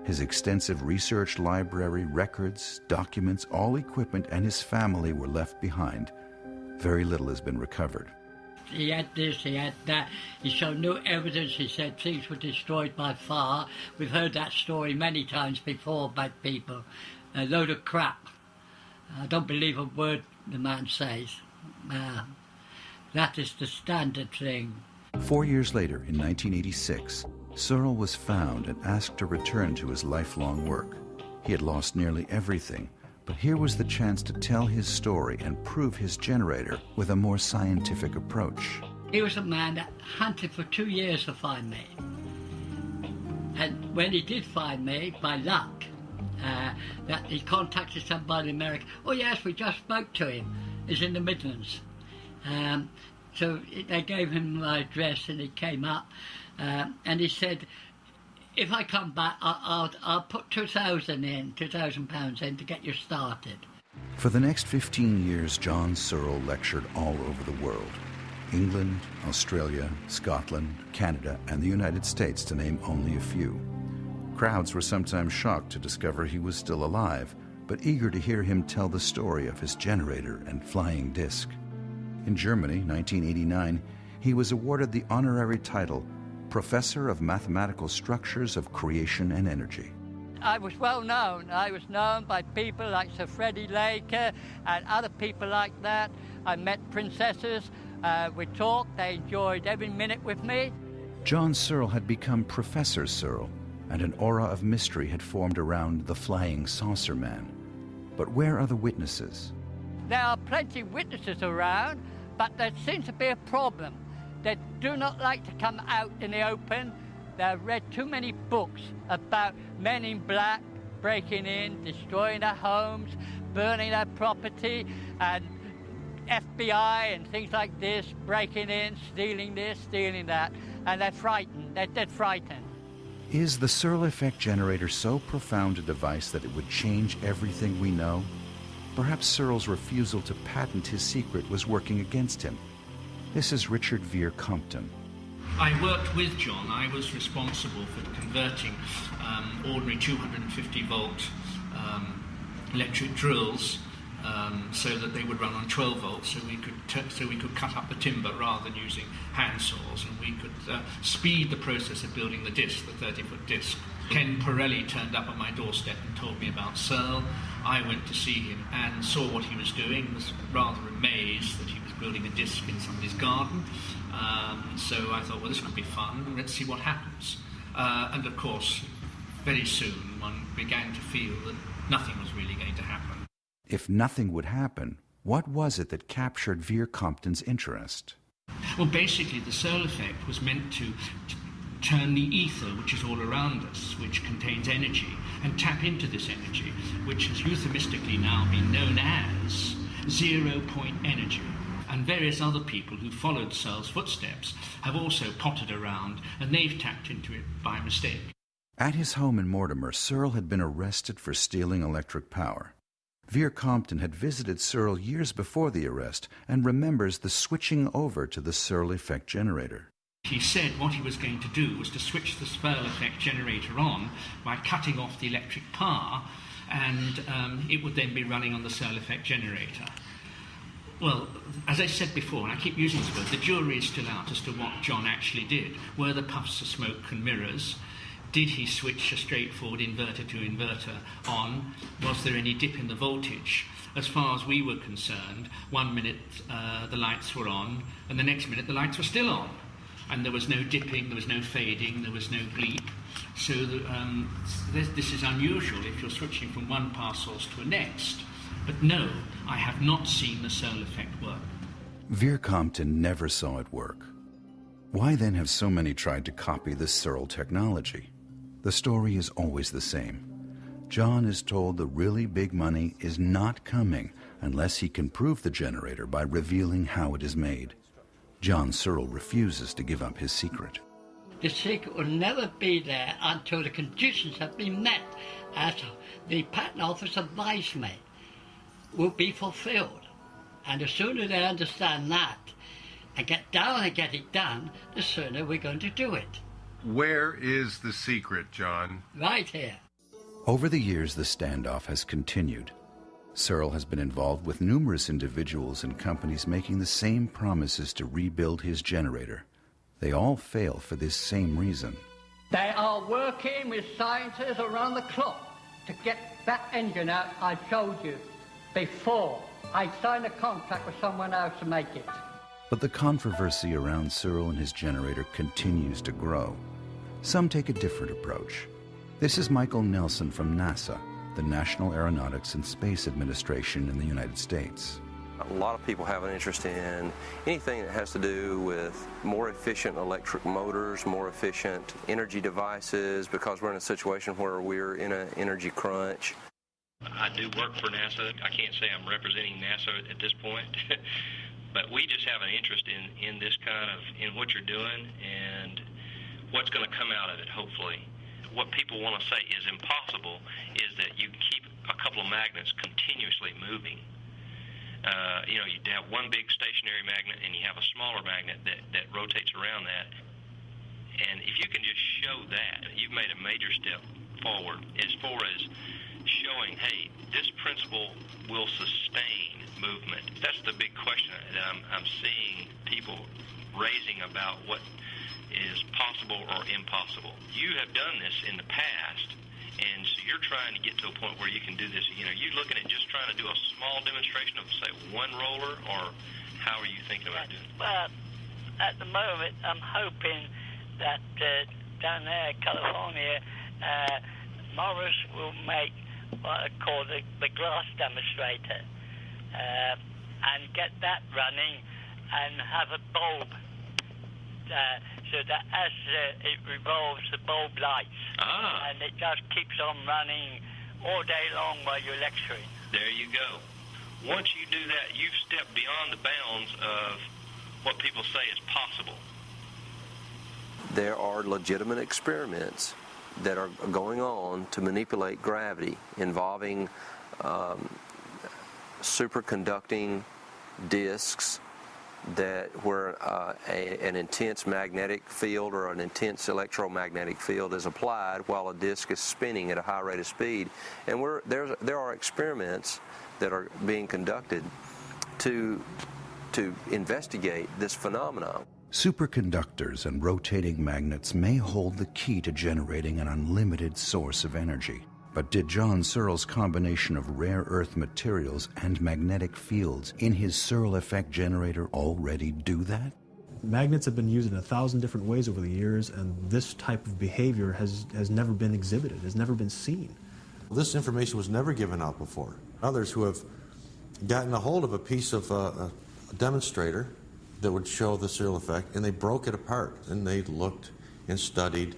His extensive research library, records, documents, all equipment, and his family were left behind. Very little has been recovered. He had this, he had that. He showed no evidence. He said things were destroyed by fire. We've heard that story many times before by people. A load of crap. I don't believe a word the man says. That is the standard thing. 4 years later, in 1986, Searl was found and asked to return to his lifelong work. He had lost nearly everything, but here was the chance to tell his story and prove his generator with a more scientific approach. He was a man that hunted for 2 years to find me. And when he did find me, by luck, that he contacted somebody in America. Oh yes, we just spoke to him. He's in the Midlands. So they gave him my address and he came up and he said, if I come back, I'll put £2,000 in to get you started. For the next 15 years, John Searl lectured all over the world. England, Australia, Scotland, Canada, and the United States, to name only a few. Crowds were sometimes shocked to discover he was still alive, but eager to hear him tell the story of his generator and flying disc. In Germany, 1989, he was awarded the honorary title Professor of Mathematical Structures of Creation and Energy. I was well known. I was known by people like Sir Freddie Laker and other people like that. I met princesses. We talked. They enjoyed every minute with me. John Searl had become Professor Searl, and an aura of mystery had formed around the flying saucer man. But where are the witnesses? There are plenty of witnesses around, but there seems to be a problem. They do not like to come out in the open. They've read too many books about men in black breaking in, destroying their homes, burning their property, and FBI and things like this, breaking in, stealing this, stealing that, and they're frightened. They're dead frightened. Is the Searl effect generator so profound a device that it would change everything we know? Perhaps Searl's refusal to patent his secret was working against him. This is Richard Veer Compton. I worked with John. I was responsible for converting ordinary 250-volt electric drills so that they would run on 12 volts, so we could cut up the timber rather than using hand saws, and we could speed the process of building the disc, the 30-foot disc. Ken Pirelli turned up at my doorstep and told me about Searl. I went to see him and saw what he was doing, was rather amazed that he was building a disc in somebody's garden. So I thought, well, this could be fun, let's see what happens. And of course, very soon one began to feel that nothing was really going to happen. If nothing would happen, what was it that captured Veer Compton's interest? Well, basically, the Searl effect was meant to turn the ether, which is all around us, which contains energy, and tap into this energy, which has euphemistically now been known as zero-point energy. And various other people who followed Searl's footsteps have also potted around, and they've tapped into it by mistake. At his home in Mortimer, Searl had been arrested for stealing electric power. Veer Compton had visited Searl years before the arrest and remembers the switching over to the Searl effect generator. He said what he was going to do was to switch the Searl effect generator on by cutting off the electric power, and it would then be running on the Searl effect generator. Well, as I said before, and I keep using this word, the jury is still out as to what John actually did. Were the puffs of smoke and mirrors? Did he switch a straightforward inverter to inverter on? Was there any dip in the voltage? As far as we were concerned, 1 minute the lights were on, and the next minute the lights were still on. And there was no dipping, there was no fading, there was no bleep. So this is unusual if you're switching from one power source to a next. But no, I have not seen the Searl effect work. Veer Compton never saw it work. Why then have so many tried to copy the Searl technology? The story is always the same. John is told the really big money is not coming unless he can prove the generator by revealing how it is made. John Searl refuses to give up his secret. The secret will never be there until the conditions have been met, as the Patent Office advised me, will be fulfilled. And the sooner they understand that and get down and get it done, the sooner we're going to do it. Where is the secret, John? Right here. Over the years, the standoff has continued. Searl has been involved with numerous individuals and companies making the same promises to rebuild his generator. They all fail for this same reason. They are working with scientists around the clock to get that engine out I showed you before I signed a contract with someone else to make it. But the controversy around Searl and his generator continues to grow. Some take a different approach. This is Michael Nelson from NASA, the National Aeronautics and Space Administration in the United States. A lot of people have an interest in anything that has to do with more efficient electric motors, more efficient energy devices, because we're in a situation where we're in an energy crunch. I do work for NASA. I can't say I'm representing NASA at this point, but we just have an interest in this kind of, in what you're doing and what's going to come out of it, hopefully. What people want to say is impossible is that you keep a couple of magnets continuously moving. You know, you have one big stationary magnet and you have a smaller magnet that rotates around that. And if you can just show that, you've made a major step forward as far as showing, hey, this principle will sustain movement. That's the big question that I'm seeing people raising about what is possible or impossible. You have done this in the past, and so you're trying to get to a point where you can do this. You know, you're looking at just trying to do a small demonstration of, say, one roller, or how are you thinking about doing it? Well, at the moment, I'm hoping that down there in California, Morris will make what I call the glass demonstrator, and get that running and have a bulb so that as it revolves, the bulb lights. And it just keeps on running all day long while you're lecturing. There you go. Once you do that, you've stepped beyond the bounds of what people say is possible. There are legitimate experiments that are going on to manipulate gravity involving superconducting disks where an intense magnetic field or an intense electromagnetic field is applied while a disk is spinning at a high rate of speed. And there are experiments that are being conducted to investigate this phenomenon. Superconductors and rotating magnets may hold the key to generating an unlimited source of energy. But did John Searl's combination of rare earth materials and magnetic fields in his Searl effect generator already do that? Magnets have been used in 1,000 different ways over the years, and this type of behavior has never been exhibited, has never been seen. This information was never given out before. Others who have gotten a hold of a piece of a demonstrator that would show the Searl effect, and they broke it apart, and they looked and studied,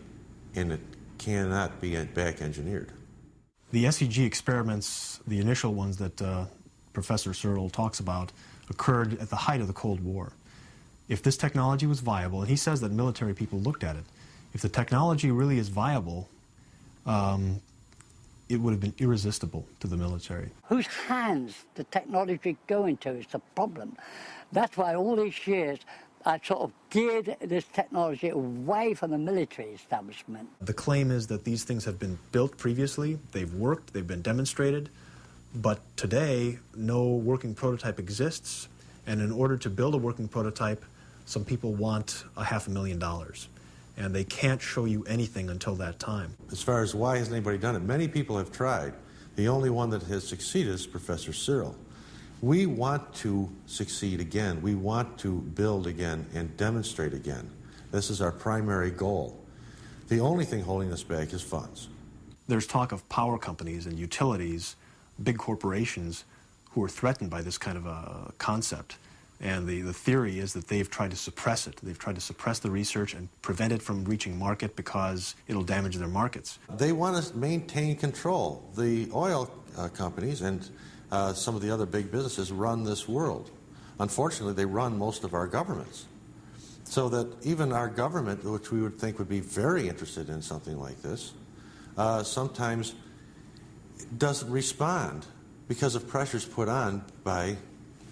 and it cannot be back engineered. The SEG experiments, the initial ones that Professor Searl talks about, occurred at the height of the Cold War. If this technology was viable, and he says that military people looked at it, if the technology really is viable, it would have been irresistible to the military. Whose hands the technology go into is the problem. That's why all these years I sort of geared this technology away from the military establishment. The claim is that these things have been built previously, they've worked, they've been demonstrated, but today no working prototype exists, and in order to build a working prototype, some people want $500,000. and they can't show you anything until that time. As far as why hasn't anybody done it, many people have tried. The only one that has succeeded is Professor Searl. We want to succeed again. We want to build again and demonstrate again. This is our primary goal. The only thing holding us back is funds. There's talk of power companies and utilities, big corporations, who are threatened by this kind of a concept. And the theory is that they've tried to suppress it. They've tried to suppress the research and prevent it from reaching market because it'll damage their markets. They want to maintain control. The oil companies and some of the other big businesses run this world. Unfortunately, they run most of our governments. So that even our government, which we would think would be very interested in something like this, sometimes doesn't respond because of pressures put on by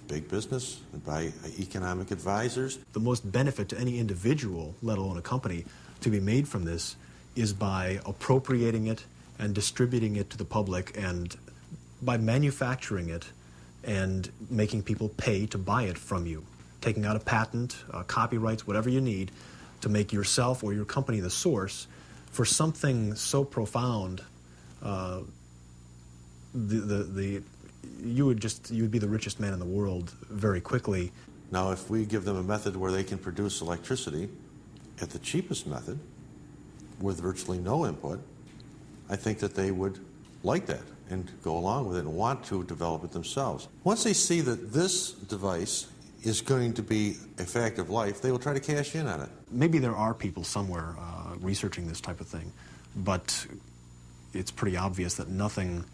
big business and by economic advisors. The most benefit to any individual, let alone a company, to be made from this is by appropriating it and distributing it to the public, and by manufacturing it and making people pay to buy it from you. Taking out a patent, copyrights, whatever you need to make yourself or your company the source for something so profound. You would be the richest man in the world very quickly. Now, if we give them a method where they can produce electricity at the cheapest method with virtually no input, I think that they would like that and go along with it and want to develop it themselves. Once they see that this device is going to be a fact of life, they will try to cash in on it. Maybe there are people somewhere researching this type of thing, but it's pretty obvious that nothing,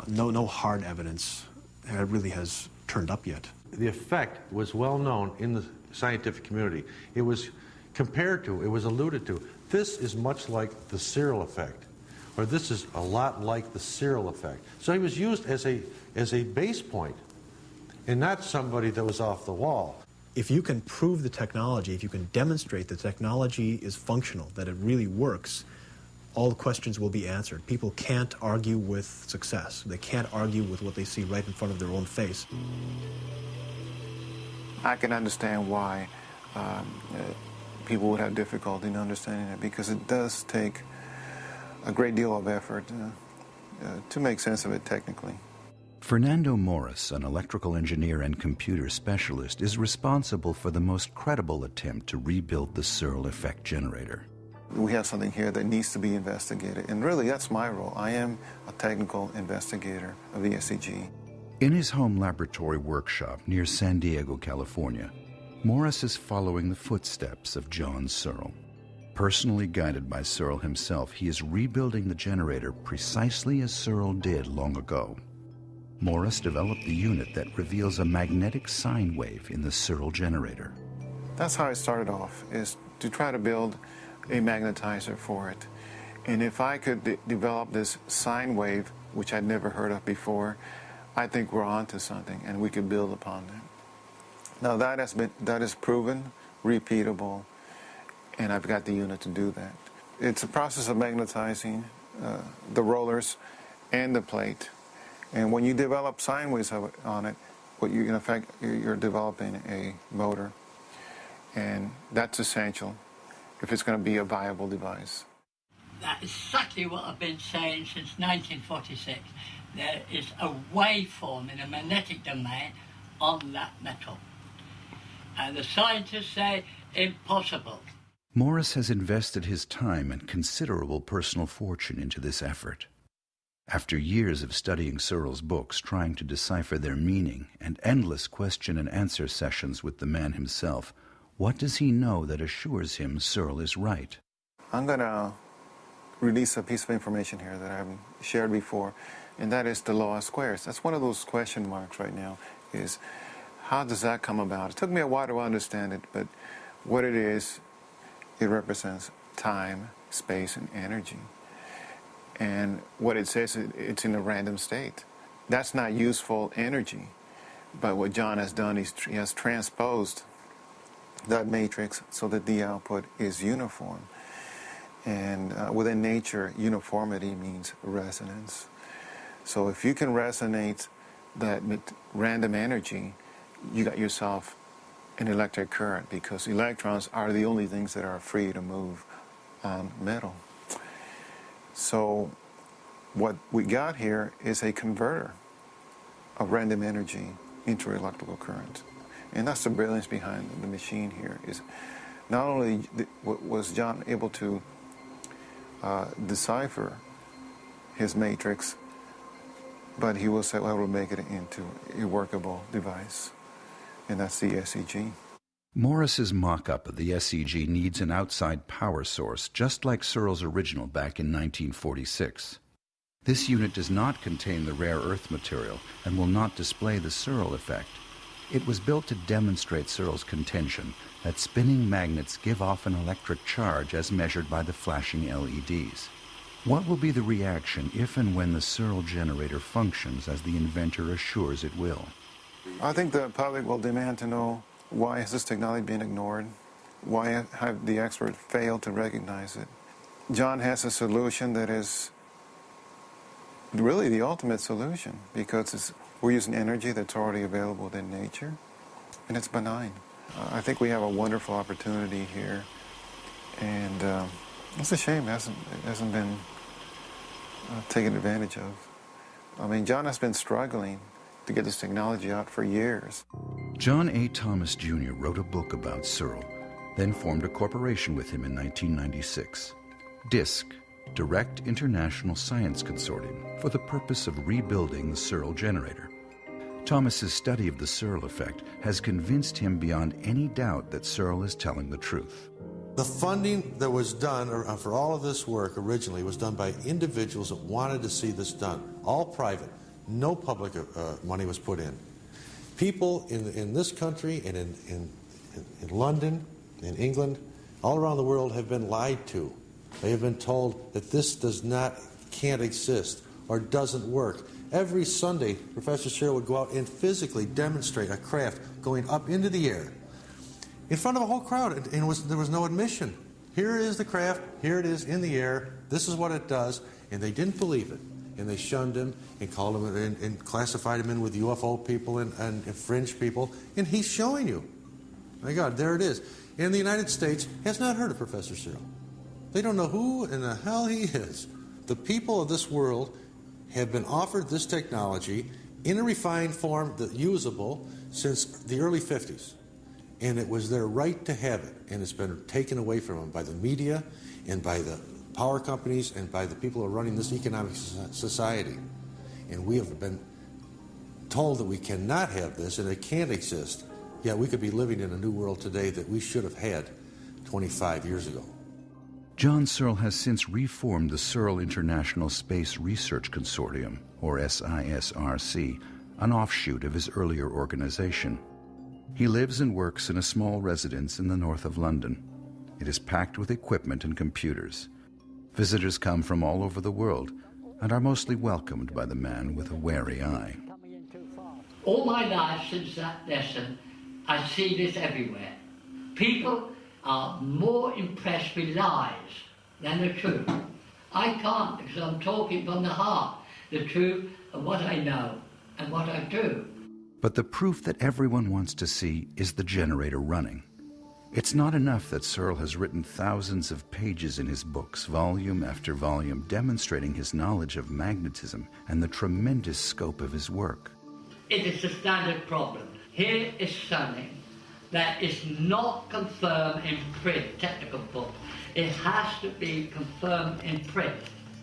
no hard evidence really has turned up yet. The effect was well known in the scientific community. It was compared to, it was alluded to. This is much like the Searl effect, or this is a lot like the Searl effect. So he was used as a base point, and not somebody that was off the wall. If you can prove the technology, if you can demonstrate the technology is functional, that it really works, all the questions will be answered. People can't argue with success. They can't argue with what they see right in front of their own face. I can understand why people would have difficulty in understanding it, because it does take a great deal of effort to make sense of it technically. Fernando Morris, an electrical engineer and computer specialist, is responsible for the most credible attempt to rebuild the Searl effect generator. We have something here that needs to be investigated, and really that's my role. I am a technical investigator of the SCG. In his home laboratory workshop near San Diego, California, Morris is following the footsteps of John Searl. Personally guided by Searl himself, he is rebuilding the generator precisely as Searl did long ago. Morris developed the unit that reveals a magnetic sine wave in the Searl generator. That's how I started off, is to try to build a magnetizer for it. And if I could develop this sine wave, which I'd never heard of before, I think we're onto something, and we could build upon that. Now that is proven, repeatable, and I've got the unit to do that. It's a process of magnetizing the rollers and the plate. And when you develop sine waves on it, what you're in effect, you're developing a motor. And that's essential if it's going to be a viable device. That's exactly what I've been saying since 1946. There is a waveform in a magnetic domain on that metal. And the scientists say impossible. Morris has invested his time and considerable personal fortune into this effort. After years of studying Searl's books, trying to decipher their meaning, and endless question and answer sessions with the man himself, what does he know that assures him Searl is right? I'm going to release a piece of information here that I haven't shared before, and that is the law of squares. That's one of those question marks right now, is how does that come about? It took me a while to understand it, but what it is, it represents time, space, and energy. And what it says, it's in a random state. That's not useful energy. But what John has done is he has transposed that matrix so that the output is uniform. And within nature, uniformity means resonance. So if you can resonate that random energy, you got yourself an electric current because electrons are the only things that are free to move on metal. So what we got here is a converter of random energy into electrical current. And that's the brilliance behind the machine here. Is not only was John able to decipher his matrix, but he was able to make it into a workable device, and that's the SEG. Morris's mock-up of the SEG needs an outside power source, just like Searl's original back in 1946. This unit does not contain the rare earth material and will not display the Searl effect. It was built to demonstrate Searl's contention that spinning magnets give off an electric charge as measured by the flashing LEDs. What will be the reaction if and when the Searl generator functions as the inventor assures it will? I think the public will demand to know, why has this technology been ignored? Why have the experts failed to recognize it? John has a solution that is really the ultimate solution, because we're using energy that's already available within nature, and it's benign. I think we have a wonderful opportunity here, and it's a shame it hasn't been taken advantage of. I mean, John has been struggling to get this technology out for years. John A. Thomas Jr. wrote a book about Searl, then formed a corporation with him in 1996. DISC, Direct International Science Consortium, for the purpose of rebuilding the Searl generator. Thomas's study of the Searl effect has convinced him beyond any doubt that Searl is telling the truth. The funding that was done for all of this work originally was done by individuals that wanted to see this done, all private. No public money was put in. People in this country and in London, in England, all around the world have been lied to. They have been told that this can't exist or doesn't work. Every Sunday, Professor Searl would go out and physically demonstrate a craft going up into the air in front of a whole crowd, and there was no admission. Here is the craft, here it is in the air, this is what it does, and they didn't believe it. And they shunned him and called him and classified him in with UFO people and fringe people, and he's showing you. My God, there it is. And the United States has not heard of Professor Searl. They don't know who in the hell he is. The people of this world have been offered this technology in a refined form, usable, since the early 50s. And it was their right to have it, and it's been taken away from them by the media and by the power companies and by the people who are running this economic society. And we have been told that we cannot have this and it can't exist. Yet we could be living in a new world today that we should have had 25 years ago. John Searl has since reformed the Searl International Space Research Consortium, or SISRC, an offshoot of his earlier organization. He lives and works in a small residence in the north of London. It is packed with equipment and computers. Visitors come from all over the world and are mostly welcomed by the man with a wary eye. All my life since that lesson, I see this everywhere. People are more impressed with lies than the truth. I can't, because I'm talking from the heart, the truth of what I know and what I do. But the proof that everyone wants to see is the generator running. It's not enough that Searl has written thousands of pages in his books, volume after volume, demonstrating his knowledge of magnetism and the tremendous scope of his work. It is a standard problem. Here is something that is not confirmed in print, technical book. It has to be confirmed in print.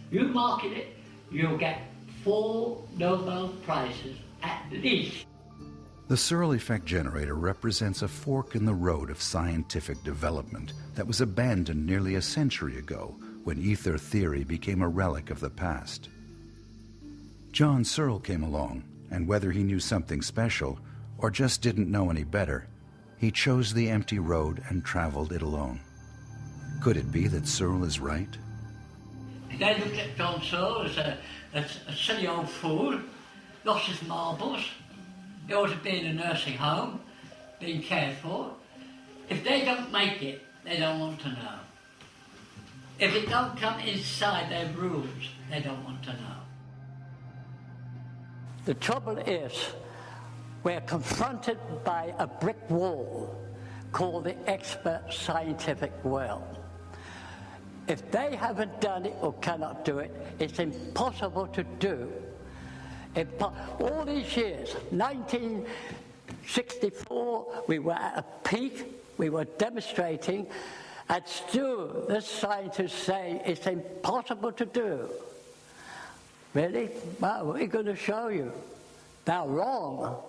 You market it, you'll get 4 Nobel Prizes at least. The Searl effect generator represents a fork in the road of scientific development that was abandoned nearly a century ago when ether theory became a relic of the past. John Searl came along, and whether he knew something special or just didn't know any better, he chose the empty road and traveled it alone. Could it be that Searl is right? They looked at John Searl as a silly old fool, lost his marbles. He ought to be in a nursing home, being cared for. If they don't make it, they don't want to know. If it don't come inside their rules, they don't want to know. The trouble is, we're confronted by a brick wall called the expert scientific world. If they haven't done it or cannot do it, it's impossible to do. All these years, 1964, we were at a peak, we were demonstrating, and still the scientists say it's impossible to do. Really? Well, we're going to show you. They're wrong.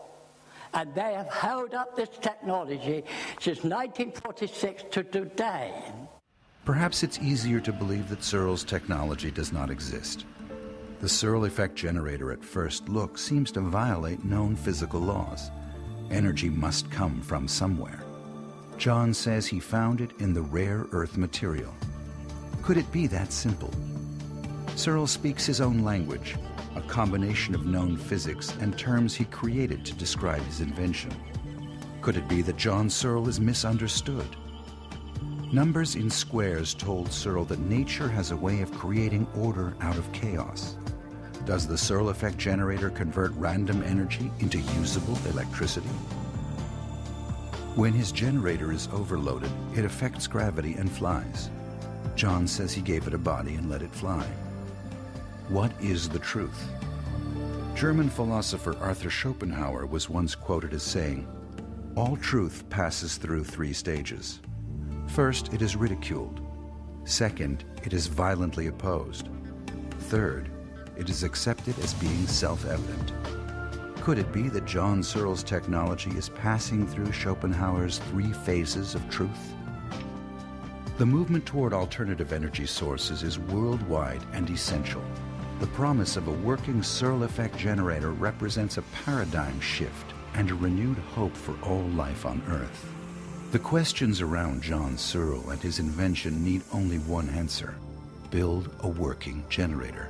And they have held up this technology since 1946 to today. Perhaps it's easier to believe that Searl's technology does not exist. The Searl effect generator at first look seems to violate known physical laws. Energy must come from somewhere. John says he found it in the rare earth material. Could it be that simple? Searl speaks his own language, a combination of known physics and terms he created to describe his invention. Could it be that John Searl is misunderstood? Numbers in squares told Searl that nature has a way of creating order out of chaos. Does the Searl effect generator convert random energy into usable electricity? When his generator is overloaded, it affects gravity and flies. John says he gave it a body and let it fly. What is the truth? German philosopher Arthur Schopenhauer was once quoted as saying, "All truth passes through 3 stages. First, it is ridiculed. Second, it is violently opposed. Third, it is accepted as being self-evident." Could it be that John Searl's technology is passing through Schopenhauer's 3 phases of truth? The movement toward alternative energy sources is worldwide and essential. The promise of a working Searl effect generator represents a paradigm shift and a renewed hope for all life on Earth. The questions around John Searl and his invention need only one answer: build a working generator.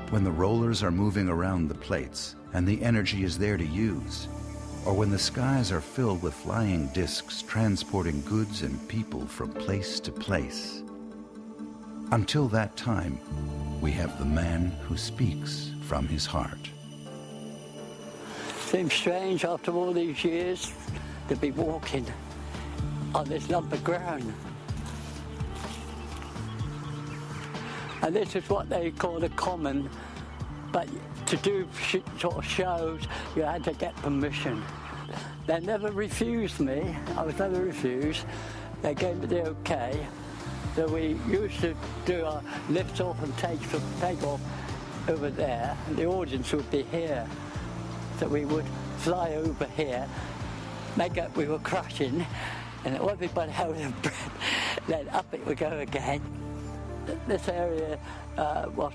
When the rollers are moving around the plates and the energy is there to use, or when the skies are filled with flying discs transporting goods and people from place to place. Until that time, we have the man who speaks from his heart. Seems strange after all these years to be walking on this lump of ground. And this is what they call a common, but to do sort of shows, you had to get permission. They never refused me. I was never refused. They gave me the okay. So we used to do our lift off and take off over there, and the audience would be here. So we would fly over here, make up we were crashing, and everybody held their breath. Then up it would go again. This area was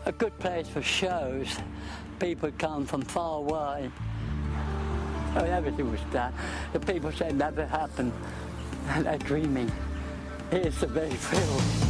a good place for shows. People would come from far away. I mean, everything was done. The people said never happened, and they're dreaming. Here's the very film.